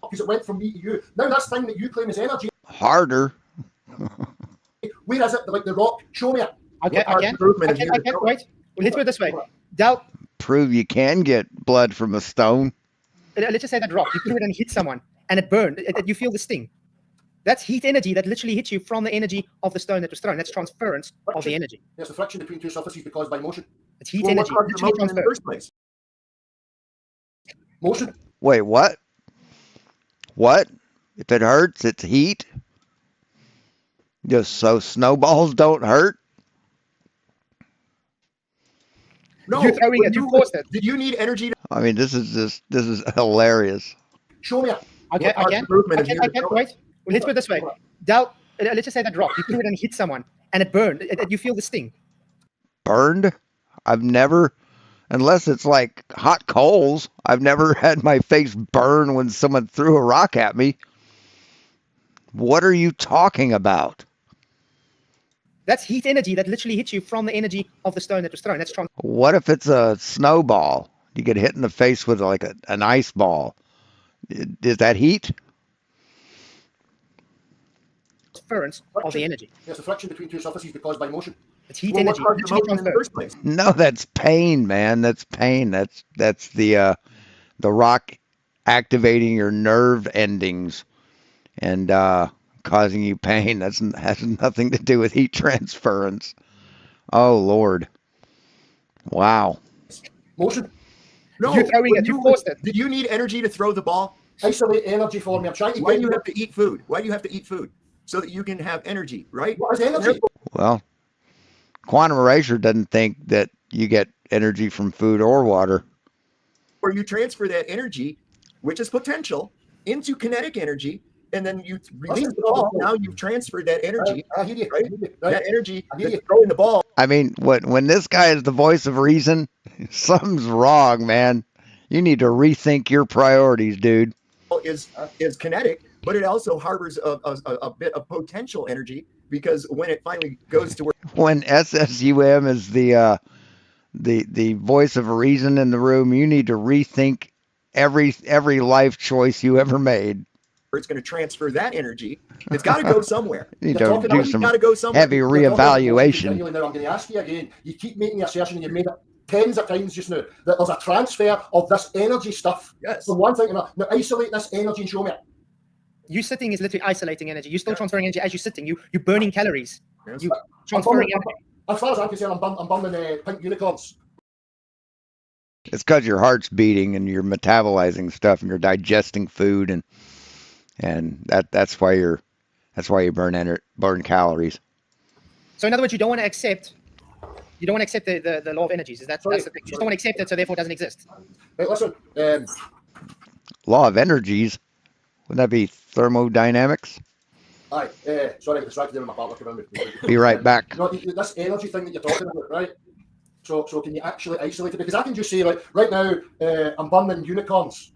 I: because it went from me to you. Now that's thing that you claim is energy.
A: harder.
I: Where is it? Like the rock? Show me it.
C: Okay, I can. Wait. Let's put it this way. Del,
A: Prove you can get blood from a stone.
C: let's just say that rock, you threw it and hit someone, and it burned. You feel the sting. That's heat energy that literally hits you from the energy of the stone that was thrown. That's transference of the energy.
I: There's the friction between two surfaces caused by motion.
C: It's heat
K: Well,
C: energy.
K: what caused the
C: Literally
K: motion in the
C: transferred.
K: first place?
I: Motion.
A: Wait, what? What? If it hurts, it's heat? Just so snowballs don't hurt?
K: No.
C: You're throwing it. You forced it.
K: Did you need energy to
A: I mean, this is hilarious.
I: Show me it.
C: Okay,
K: What
C: I can.
K: movement
C: I
K: of
C: can.
K: you
C: I
K: to
C: can.
K: throw it?
C: Wait. Let's put it this way. Del, let's just say that rock, you threw it and hit someone, and it burned. You feel the sting.
A: Burned? I've never, unless it's like hot coals, I've never had my face burn when someone threw a rock at me. What are you talking about?
C: That's heat energy that literally hits you from the energy of the stone that was thrown. That's
A: What if it's a snowball? You get hit in the face with like an ice ball. Is that heat?
C: transference of the energy.
I: There's the friction between two surfaces caused by motion.
C: It's heat
K: Well, what
C: energy.
K: caused the
C: Literally
K: motion in the
C: transferred.
K: first place?
A: No, that's pain, man. That's pain. That's the rock activating your nerve endings and causing you pain. Has nothing to do with heat transference. Oh Lord. Wow.
I: Motion.
K: No.
C: You're throwing
K: when
C: it. You forced it.
K: Did you need energy to throw the ball?
I: Isolate energy for me. I'm trying to
K: Why
I: get
K: do you
I: you.
K: have to eat food? Why do you have to eat food? So that you can have energy, right?
I: What is energy?
A: Well, quantum erasure doesn't think that you get energy from food or water.
K: Or you transfer that energy, which is potential, into kinetic energy, and then you release the ball. Now you've transferred that energy,
I: I hear you.
K: right?
I: I hear you. Right.
K: That energy
I: I hear
K: that's
I: you.
K: throwing the ball.
A: I mean, when this guy is the voice of reason, something's wrong, man. You need to rethink your priorities, dude.
K: Is kinetic, but it also harbors a bit of potential energy because when it finally goes to where
A: When SSUM is the voice of reason in the room, you need to rethink every life choice you ever made.
K: it's going to transfer that energy, it's got to go somewhere.
A: You need
I: You're
A: to
I: talking
A: do
I: about-
A: some
K: Got to go somewhere.
A: heavy
I: You're talking about
A: reevaluation.
I: continually now. I'm going to ask you again. You keep making the assertion, and you've made it tens of times just now, that there's a transfer of this energy stuff
K: Yes.
I: from one thing to another. Now isolate this energy and show me it.
C: You sitting is literally isolating energy. You're still transferring energy as you're sitting. You're burning calories.
K: Yes.
C: You transferring energy.
I: As far as I'm concerned, I'm bumming pink unicorns.
A: It's because your heart's beating and you're metabolizing stuff and you're digesting food and that's why you burn calories.
C: So in other words, you don't want to accept the law of energies. That's the thing. You just don't want to accept it, so therefore it doesn't exist.
I: Right, listen.
A: Law of energies. Wouldn't that be thermodynamics?
I: Sorry, I got distracted there with my partner coming in.
A: Be right back.
I: You know, this energy thing that you're talking about, right? So can you actually isolate it? Because I can just say, right now, I'm burning unicorns.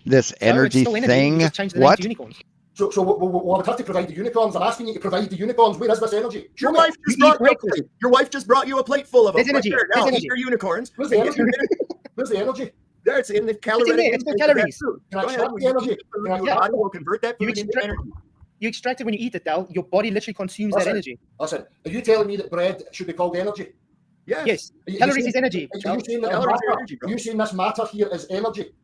A: This
C: So it's
A: energy
C: still energy. You
A: thing.
C: just change the name
A: What?
C: to unicorns.
I: So we'll have to provide the unicorns. I'm asking you to provide the unicorns. Where is this energy?
K: Your
I: Show me.
K: wife just brought you a plate. Your wife just brought you a plate full of them.
C: There's energy.
K: Right there.
C: There's
K: Now
C: energy.
K: eat your unicorns.
I: Where's the
K: and get
I: energy?
K: your-
I: Where's the energy?
K: There, it's in the calorie.
C: there. It's called calories.
I: Can I
K: Go ahead.
I: extract the energy?
K: Your
C: Yeah.
K: body will convert that
C: You
K: food into
C: extract-
K: energy.
C: You extract it when you eat it, Dal. Your body literally consumes that
I: Listen.
C: energy.
I: Listen, are you telling me that bread should be called energy?
K: Yes.
C: Yes.
I: Are you
C: Calories
I: saying-
C: is energy.
I: Are you
C: Charles.
I: saying that
K: Calories are
I: matter?
K: energy, bro.
I: Are you saying this matter here is energy?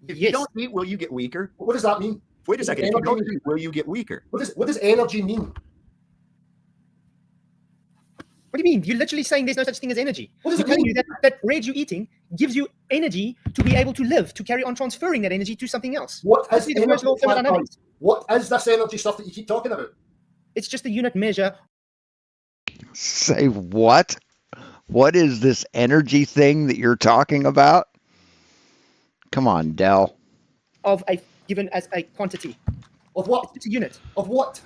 K: If
C: Yes.
K: you don't eat, will you get weaker?
I: What does that mean?
K: Wait a second. If you don't
I: Energy.
K: eat, will you get weaker?
I: What does energy mean?
C: What do you mean? You're literally saying there's no such thing as energy.
I: What does
C: We're
I: it
C: telling
I: mean?
C: you that bread you're eating gives you energy to be able to live, to carry on transferring that energy to something else.
I: What is
C: That's the
I: energy?
C: first law of thermodynamics.
I: What is this energy stuff that you keep talking about?
C: It's just a unit measure
A: Say what? What is this energy thing that you're talking about? Come on, Dell.
C: of a given as a quantity.
I: Of what?
C: It's a unit
I: Of what?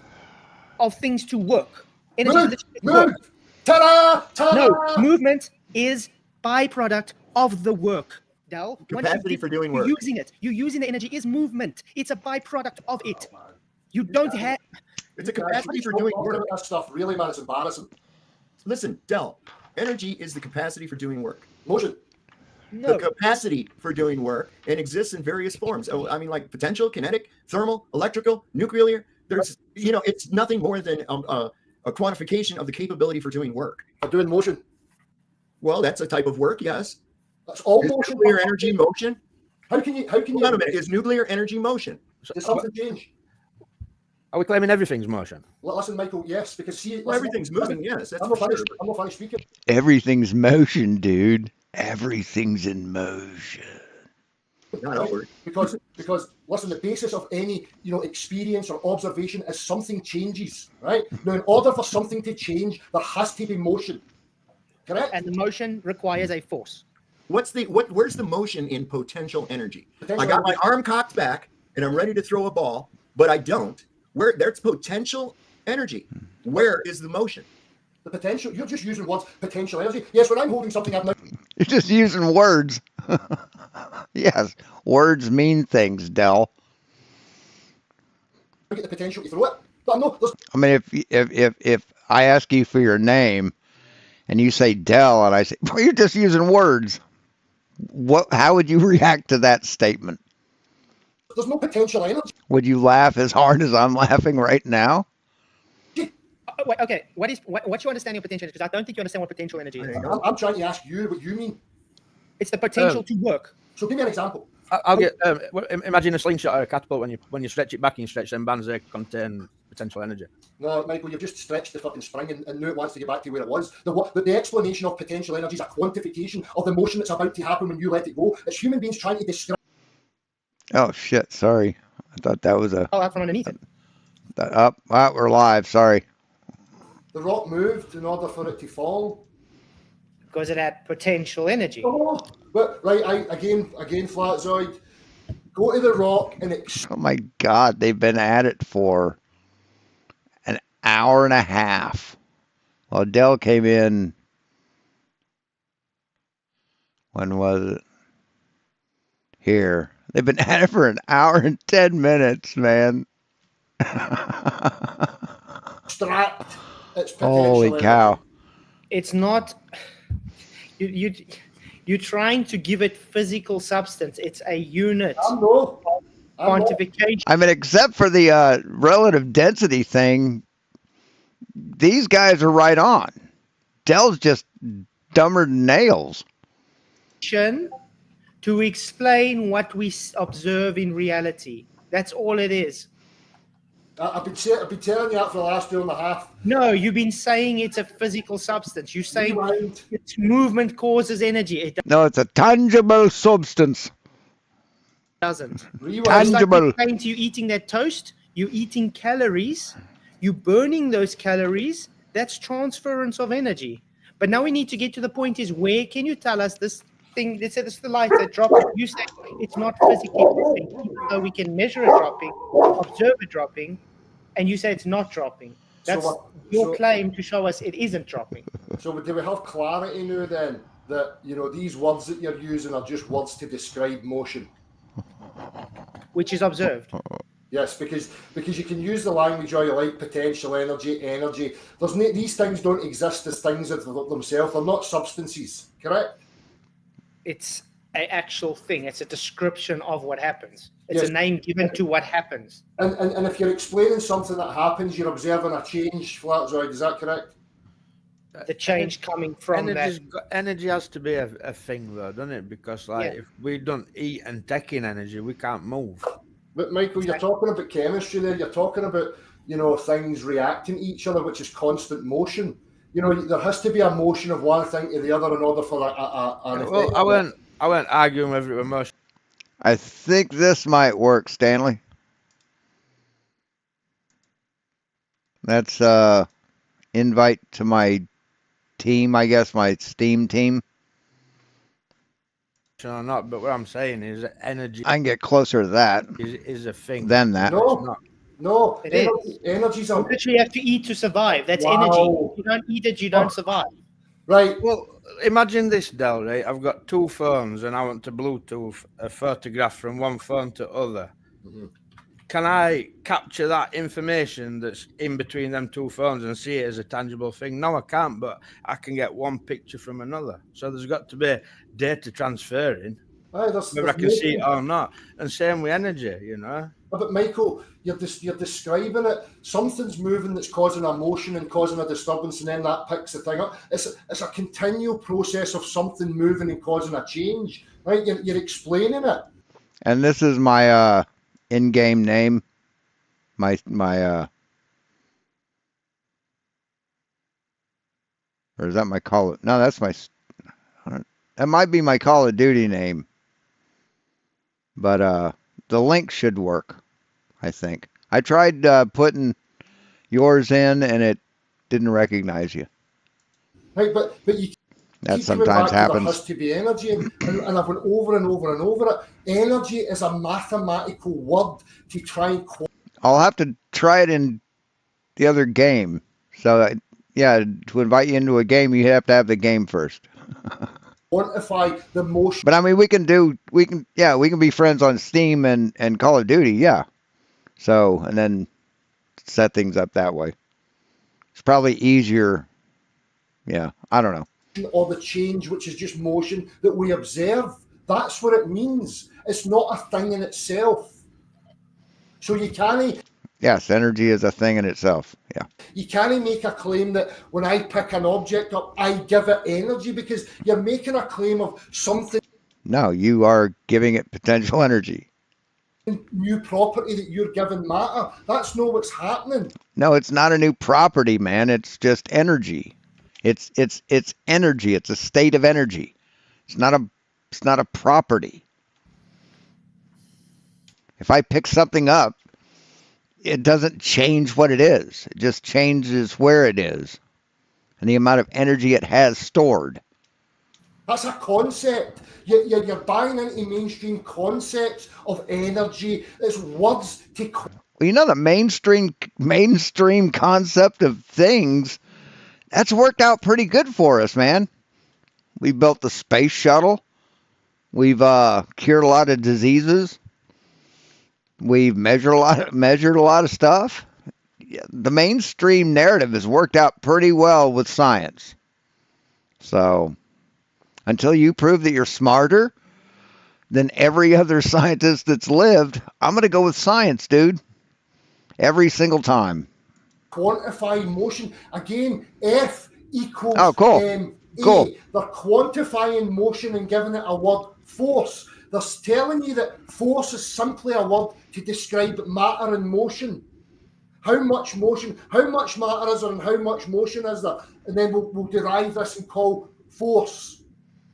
C: of things to work. Energy is
I: Move!
C: literally
I: Move!
C: work.
I: Ta-da! Ta-da!
C: No, movement is byproduct of the work. Dal, once you
K: Capacity
C: get-
K: for doing
C: you're
K: work.
C: using it. You're using the energy is movement. It's a byproduct of it. You don't have.
K: It's a capacity for doing work.
I: That stuff really, man, it's embarrassing.
K: Listen, Dell. Energy is the capacity for doing work.
I: Motion.
C: No.
K: The capacity for doing work and exists in various forms. Oh, I mean, like potential, kinetic, thermal, electrical, nuclear. There's, it's nothing more than a quantification of the capability for doing work.
I: For doing motion.
K: Well, that's a type of work, yes.
I: That's all
K: Is
I: motion.
K: nuclear energy motion?
I: How can you
K: Hold on a minute. Is nuclear energy motion?
I: Does something change?
J: Are we claiming everything's motion?
I: Listen, Michael, yes, because see,
K: Well, everything's moving, yes. That's
I: I'm
K: for
I: not finished.
K: sure.
I: I'm not finished speaking.
A: Everything's motion, dude. Everything's in motion.
K: Not over.
I: Because listen, the basis of any experience or observation is something changes, right? Now, in order for something to change, there has to be motion. Correct?
C: And the motion requires a force.
K: Where's the motion in potential energy?
I: Potential
K: I got my
I: energy.
K: arm cocked back and I'm ready to throw a ball, but I don't. Where there's potential energy. Where is the motion?
I: The potential, you're just using words, potential energy. Yes, when I'm holding something up now,
A: You're just using words. Yes, words mean things, Dell.
I: I get the potential to throw it. But no, there's
A: I mean, if I ask you for your name and you say Dell and I say, well, you're just using words. How would you react to that statement?
I: no potential energy.
A: Would you laugh as hard as I'm laughing right now?
C: Wait, okay, what's your understanding of potential energy? Because I don't think you understand what potential energy is.
I: I'm trying to ask you what you mean.
C: It's the potential to work.
I: So give me an example.
J: I'll get. Imagine a slingshot or a catapult when you stretch it back and you stretch them bands. They contain potential energy.
I: No, Michael, you've just stretched the fucking spring and now it wants to get back to where it was. The explanation of potential energy is a quantification of the motion that's about to happen when you let it go. It's human beings trying to describe.
A: Oh shit! Sorry, I thought that was a.
C: Oh, out from underneath it.
A: We're live. Sorry.
I: The rock moved in order for it to fall.
C: Because it had potential energy.
I: Oh, but right, again, Flatzoid, go to the rock and
A: Oh my God, they've been at it for an hour and a half. Well, Dell came in. When was it? Here. They've been at it for an hour and 10 minutes, man.
I: extract its potential
A: Holy
I: energy.
A: cow.
C: It's not. You're trying to give it physical substance. It's a unit. Quantification.
A: I mean, except for the relative density thing, these guys are right on. Dell's just dumber than nails.
C: To explain what we observe in reality. That's all it is.
I: I've been telling you that for the last 2.5.
C: No, you've been saying it's a physical substance. You say its movement causes energy. It
A: No, it's a tangible substance.
C: doesn't.
A: Tangible.
C: It's like you're eating that toast. You're eating calories. You're burning those calories. That's transference of energy. But now we need to get to the point is where can you tell us this thing? They said this is the light that dropped. You say it's not physically dropping, even though we can measure it dropping, observe it dropping, and you say it's not dropping. That's your claim to show us it isn't dropping.
I: So do we have clarity now then that these words that you're using are just words to describe motion?
C: Which is observed.
I: Yes, because you can use the language all you like, potential energy. There's these things don't exist as things of themselves. They're not substances, correct?
C: It's an actual thing. It's a description of what happens. It's
I: Yes.
C: a name given to what happens.
I: And if you're explaining something that happens, you're observing a change, Flatzoid, is that correct?
C: The change coming from that.
J: Energy has to be a thing, though, doesn't it? Because like
C: Yeah.
J: if we don't eat and take in energy, we can't move.
I: But Michael, you're talking about chemistry there. You're talking about, things reacting to each other, which is constant motion. There has to be a motion of one thing to the other in order for an effect.
J: Well, I weren't arguing whether it was motion.
A: I think this might work, Stanley. That's invite to my team, I guess, my Steam team.
J: Or not, but what I'm saying is that energy
A: I can get closer to that
J: is a thing.
A: than that.
I: No,
C: It is.
I: energy's
C: You
I: a
C: literally have to eat to survive. That's
I: Wow.
C: energy. If you don't eat it, you don't survive.
I: right.
J: Well, imagine this, Del, right? I've got two phones and I want to Bluetooth a photograph from one phone to other.
I: Mhm.
J: Can I capture that information that's in between them two phones and see it as a tangible thing? No, I can't, but I can get one picture from another. So there's got to be data transferring,
I: Aye,
J: whether I can see it or not. And same with energy,
I: But Michael, you're describing it. Something's moving that's causing a motion and causing a disturbance, and then that picks the thing up. It's a continual process of something moving and causing a change, right? You're explaining it.
A: And this is my in-game name. My or is that my Call of? No, that's my. That might be my Call of Duty name. But the link should work, I think. I tried putting yours in, and it didn't recognize you.
I: Right, but you
A: That
I: keep coming
A: sometimes
I: back to there
A: happens.
I: has to be energy, and I've went over and over and over it. Energy is a mathematical word to try and
A: I'll have to try it in the other game. So, yeah, to invite you into a game, you have to have the game first.
I: quantify the motion.
A: But I mean, we can be friends on Steam and Call of Duty, yeah. So, and then set things up that way. It's probably easier. Yeah, I don't know.
I: Or the change, which is just motion that we observe. That's what it means. It's not a thing in itself. So you can't
A: Yes, energy is a thing in itself. Yeah.
I: make a claim that when I pick an object up, I give it energy, because you're making a claim of something
A: No, you are giving it potential energy.
I: new property that you're giving matter. That's not what's happening.
A: No, it's not a new property, man. It's just energy. It's energy. It's a state of energy. It's not a property. If I pick something up, it doesn't change what it is. It just changes where it is and the amount of energy it has stored.
I: That's a concept. You're buying into mainstream concepts of energy. It's words to.
A: Well, the mainstream concept of things, that's worked out pretty good for us, man. We built the space shuttle. We've cured a lot of diseases. We've measured a lot of stuff. The mainstream narrative has worked out pretty well with science. So, until you prove that you're smarter than every other scientist that's lived, I'm going to go with science, dude. Every single time.
I: Quantify motion. Again, F equals
A: cool.
I: ma.
A: Cool.
I: They're quantifying motion and giving it a word, force. They're telling you that force is simply a word to describe matter and motion. How much motion, how much matter is there, and how much motion is there? And then we'll derive this and call force.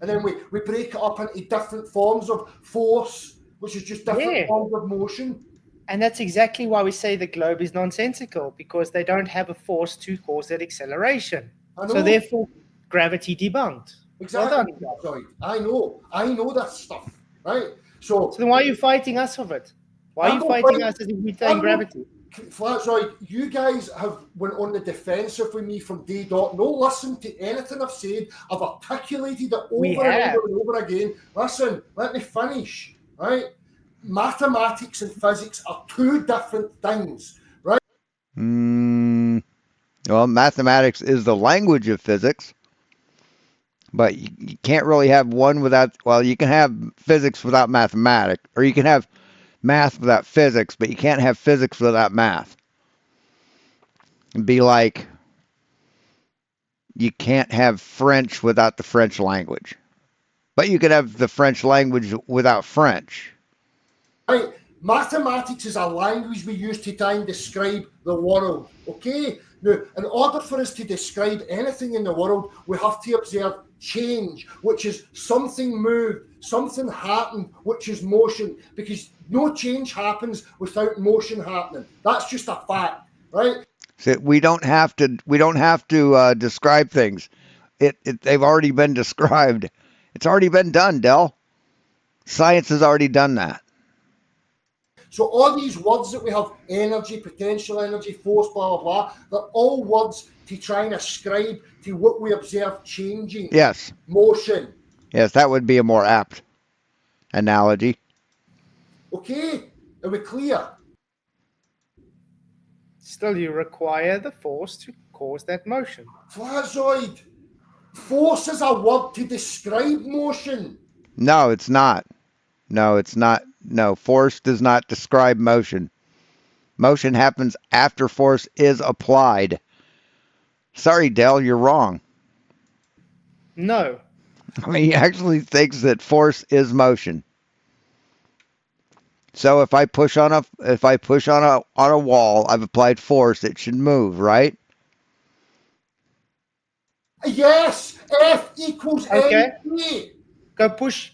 I: And then we break it up into different forms of force, which is just different forms of motion.
C: And that's exactly why we say the globe is nonsensical, because they don't have a force to cause that acceleration. So therefore, gravity debunked.
I: Exactly. Sorry. I know that stuff, right? So
C: then why are you fighting us of it? Why are you fighting us as if we're saying gravity?
I: Flatzoid, you guys have went on the defensive with me from day dot. No, listen to anything I've said. I've articulated it over and over and over again. Listen, let me finish, right? mathematics and physics are two different things, right?
A: Well, mathematics is the language of physics, but you can't really have one without, well, you can have physics without mathematics, or you can have math without physics, but you can't have physics without math. It'd be like you can't have French without the French language, but you could have the French language without French.
I: Right. Mathematics is a language we use to try and describe the world. Okay? Now, in order for us to describe anything in the world, we have to observe change, which is something moved, something happened, which is motion, because no change happens without motion happening. That's just a fact, right?
A: So we don't have to describe things. They've already been described. It's already been done, Del. Science has already done that.
I: So all these words that we have, energy, potential energy, force, blah, blah, blah, they're all words to try and ascribe to what we observe changing.
A: Yes.
I: Motion.
A: Yes, that would be a more apt analogy.
I: Okay, are we clear?
C: Still, you require the force to cause that motion.
I: Flazoid, force is a word to describe motion.
A: No, it's not. No, it's not. No, force does not describe motion. Motion happens after force is applied. Sorry, Del, you're wrong.
C: No.
A: I mean, he actually thinks that force is motion. So if I push on a wall, I've applied force. It should move, right?
I: Yes, F equals
C: Okay.
I: mv.
C: Go push.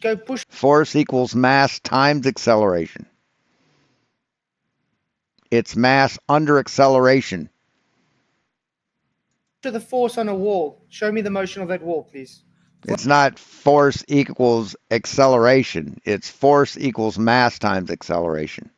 A: Force equals mass times acceleration. It's mass under acceleration.
C: To the force on a wall. Show me the motion of that wall, please.
A: It's not force equals acceleration. It's force equals mass times acceleration.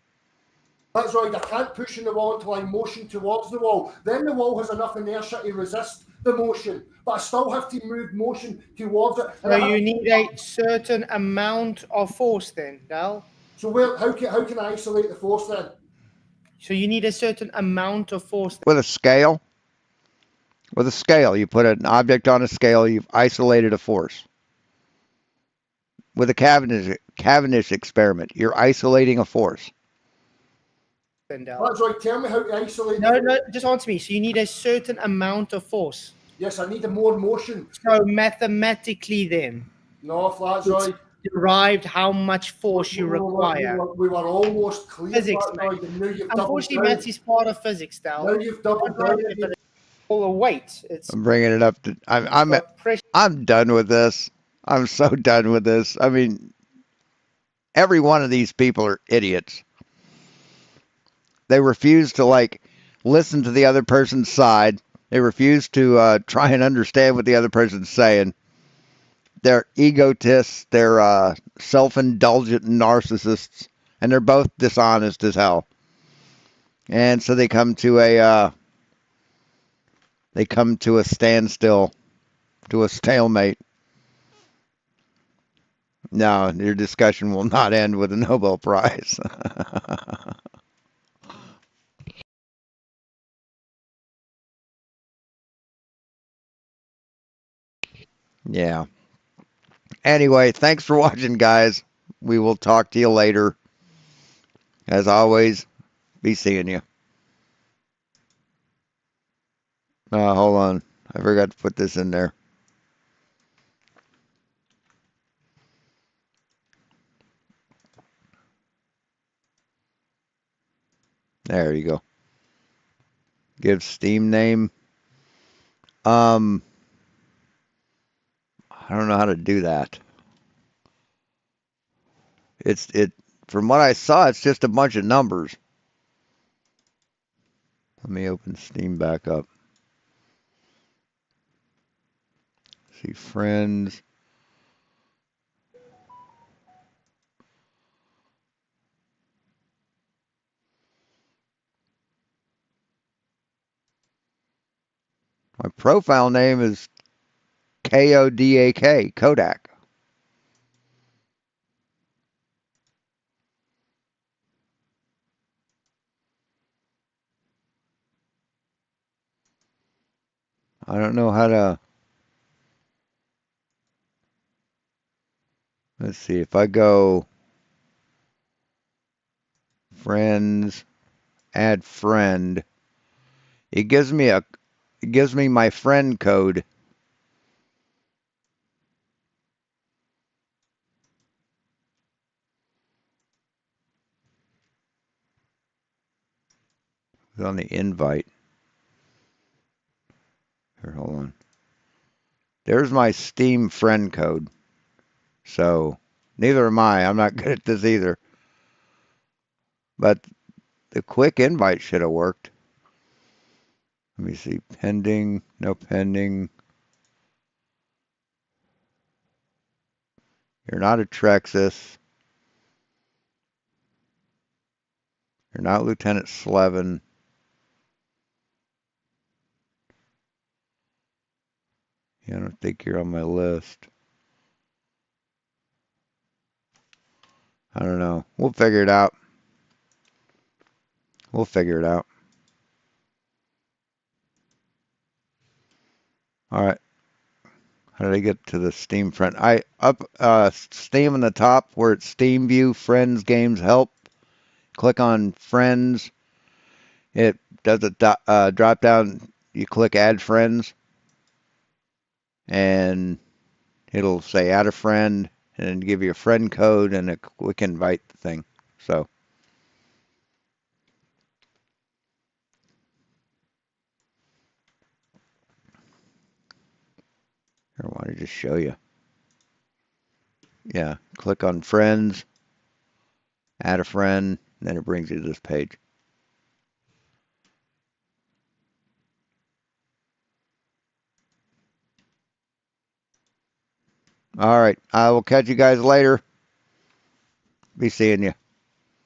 I: That's right, I can't push on the wall until I motion towards the wall. Then the wall has enough inertia to resist the motion, but I still have to move motion towards it.
C: So you need a certain amount of force then, Dal.
I: So how can I isolate the force then?
C: So you need a certain amount of force.
A: With a scale? With a scale, you put an object on a scale, you've isolated a force. With a Cavendish experiment, you're isolating a force.
C: Then, Dal.
I: That's right, tell me how to isolate
C: No,
I: the force.
C: just answer me. So you need a certain amount of force.
I: Yes, I need more motion.
C: So mathematically then,
I: No, Flazoid.
C: derived how much force you require.
I: We were almost clear,
C: Physics,
I: Flazoid, and now you've doubled
C: Unfortunately,
I: down.
C: maths is part of physics, Dal.
I: Now you've doubled down.
C: All the weight. It's
A: I'm bringing it up to.
C: pressure.
A: I'm done with this. I'm so done with this. I mean, every one of these people are idiots. They refuse to listen to the other person's side. They refuse to try and understand what the other person's saying. They're egotists. They're self-indulgent narcissists, and they're both dishonest as hell. And so they come to a standstill, to a stalemate. No, your discussion will not end with a Nobel Prize. Yeah. Anyway, thanks for watching, guys. We will talk to you later. As always, be seeing you. Hold on. I forgot to put this in there. There you go. Give Steam name. I don't know how to do that. From what I saw, it's just a bunch of numbers. Let me open Steam back up. See friends. My profile name is Kodak, Kodak. I don't know how to. Let's see if I go friends, add friend. It gives me my friend code. It's on the invite. Here, hold on. There's my Steam friend code. So neither am I. I'm not good at this either. But the quick invite should have worked. Let me see. Pending. No pending. You're not a Trexus. You're not Lieutenant Slevin. Yeah, I don't think you're on my list. I don't know. We'll figure it out. We'll figure it out. All right. How did I get to the Steam friend? I up Steam on the top where it's Steam View, Friends, Games, Help. Click on Friends. It does a drop down. You click Add Friends, and it'll say Add a friend, and give you a friend code and a quick invite thing. So. I want to just show you. Yeah, click on friends, add a friend, and then it brings you to this page. All right, I will catch you guys later. Be seeing you.